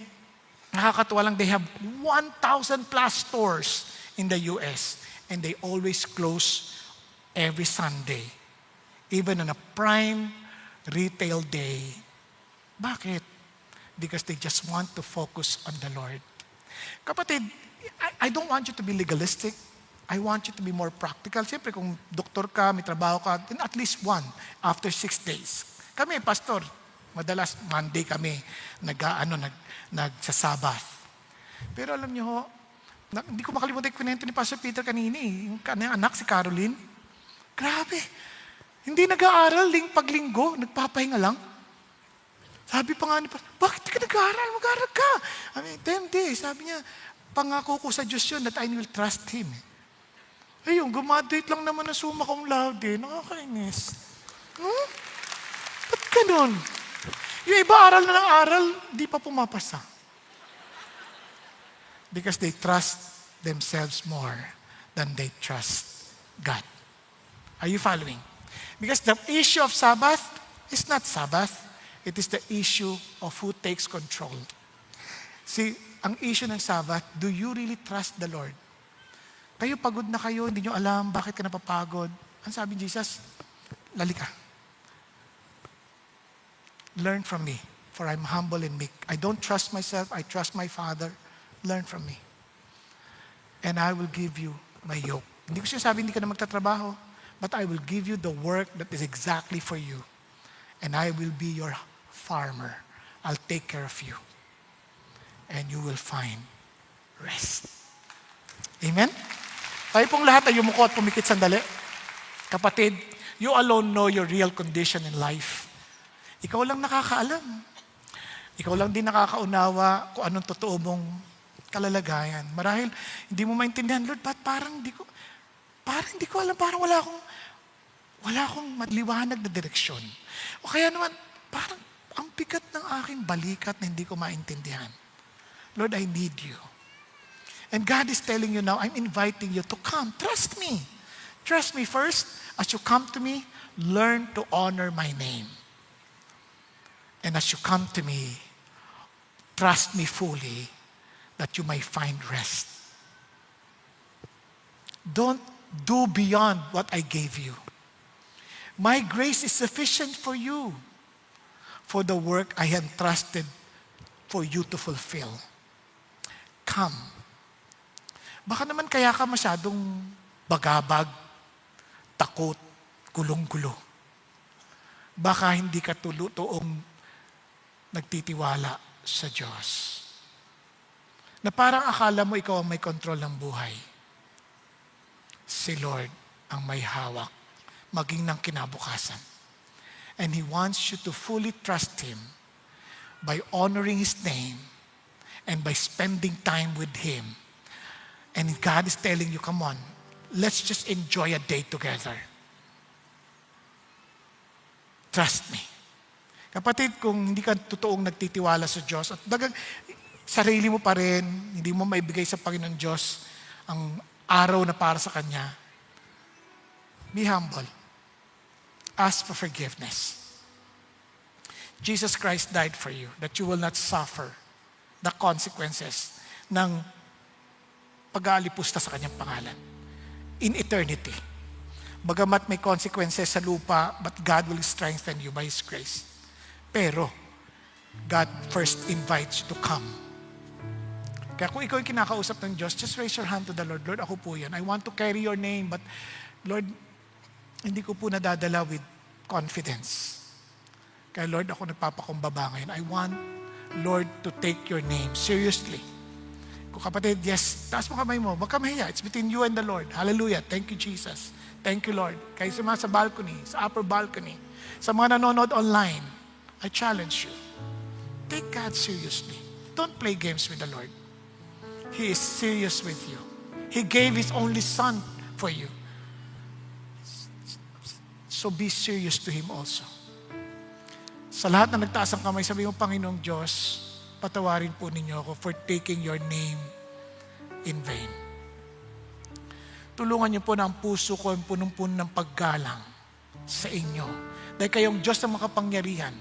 nakakatuwa lang, they have 1,000 plus stores in the US. And they always close every Sunday. Even on a prime retail day. Bakit? Because they just want to focus on the Lord. Kapatid, I don't want you to be legalistic. I want you to be more practical. Siyempre, kung doktor ka, may trabaho ka, then at least one after 6 days. Kami, pastor, madalas Monday kami nagsasabath. Pero alam niyo ho, hindi ko makalimutan yung kwento ni Pastor Peter kanina yung kanyang anak, si Caroline. Grabe. Hindi nag-aaral paglinggo, nagpapahinga lang. Sabi pa nga ni Pastor, bakit di ka nag-aaral? Mag-aaral ka. 10 days. Sabi niya, pangako ko sa Diyos yun that I will trust Him. Ayun, gumaduate lang naman na summa cum laude. Nakakainis. Ba't ganun? Yung iba aral na ng aral, di pa pumapasa. Because they trust themselves more than they trust God. Are you following? Because the issue of Sabbath is not Sabbath. It is the issue of who takes control. See, ang issue ng Sabbath, do you really trust the Lord? Kayo pagod na kayo, hindi nyo alam bakit ka napapagod. Ang sabi ni Jesus, lali ka. Learn from me, for I'm humble and meek. I don't trust myself, I trust my Father. Learn from me. And I will give you my yoke. Hindi ko sinasabi hindi ka na magtatrabaho, but I will give you the work that is exactly for you. And I will be your farmer. I'll take care of you. And you will find rest. Amen? Tayo pong lahat ay yumuko at pumikit sandali. Kapatid, you alone know your real condition in life. Ikaw lang nakakaalam. Ikaw lang din nakakaunawa kung anong totoo mong kalalagayan. Marahil, hindi mo maintindihan, Lord, ba't parang hindi ko alam, parang wala akong maliwanag na direksyon. O kaya naman, parang ang bigat ng aking balikat na hindi ko maintindihan. Lord, I need you. And God is telling you now, I'm inviting you to come. Trust me. Trust me first. As you come to me, learn to honor my name. And as you come to me, trust me fully that you may find rest. Don't do beyond what I gave you. My grace is sufficient for you, for the work I have entrusted for you to fulfill. Come. Baka naman kaya ka masyadong bagabag, takot, gulong-gulo. Baka hindi ka tuong nagtitiwala sa Diyos. Na parang akala mo ikaw ang may kontrol ng buhay. Si Lord ang may hawak, maging ng kinabukasan. And He wants you to fully trust Him by honoring His name and by spending time with Him. And God is telling you, come on, let's just enjoy a day together. Trust me. Kapatid, kung hindi ka totoong nagtitiwala sa Diyos at sarili mo pa rin, hindi mo maibigay sa Panginoon Diyos ang araw na para sa Kanya, be humble. Ask for forgiveness. Jesus Christ died for you that you will not suffer the consequences ng pag-aalipusta sa Kanyang pangalan in eternity. Bagamat may consequences sa lupa, but God will strengthen you by His grace. Pero, God first invites you to come. Kaya kung ikaw yung kinakausap ng Diyos, just raise your hand to the Lord. Lord, ako po yan. I want to carry your name, but Lord, hindi ko po nadadala with confidence. Kaya Lord, ako nagpapakumbaba ngayon. I want, Lord, to take your name seriously Kung kapatid, yes, taas mo kamay mo. Huwag ka mahiya. It's between you and the Lord. Hallelujah. Thank you, Jesus. Thank you, Lord. Kayo sa mga sa balcony, sa upper balcony, sa mga nanonood online, I challenge you. Take God seriously. Don't play games with the Lord. He is serious with you. He gave His only Son for you. So be serious to Him also. Sa lahat na nagtaas ang kamay, sabi mo, Panginoong Diyos, patawarin po ninyo ako for taking your name in vain. Tulungan niyo po na ang puso ko ang punong-puno ng paggalang sa inyo. Dahil kayong Diyos na makapangyarihan.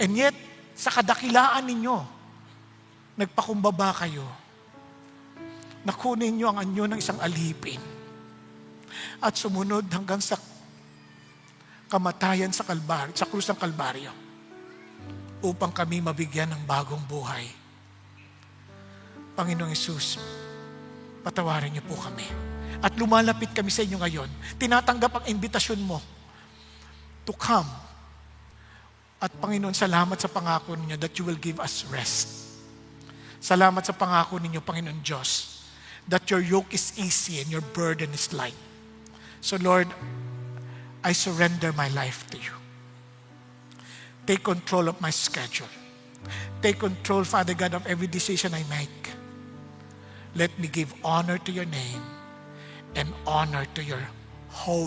And yet, sa kadakilaan ninyo, nagpakumbaba kayo. Nakunin niyo ang anyo ng isang alipin. At sumunod hanggang sa kamatayan sa Kalbaryo, sa krus ng Kalbaryo, upang kami mabigyan ng bagong buhay. Panginoong Hesus, patawarin niyo po kami. At lumalapit kami sa inyo ngayon. Tinatanggap ang imbitasyon mo to come. At Panginoon, salamat sa pangako ninyo that you will give us rest. Salamat sa pangako ninyo, Panginoon Diyos, that your yoke is easy and your burden is light. So Lord, I surrender my life to you. Take control of my schedule. Take control, Father God, of every decision I make. Let me give honor to your name and honor to your holy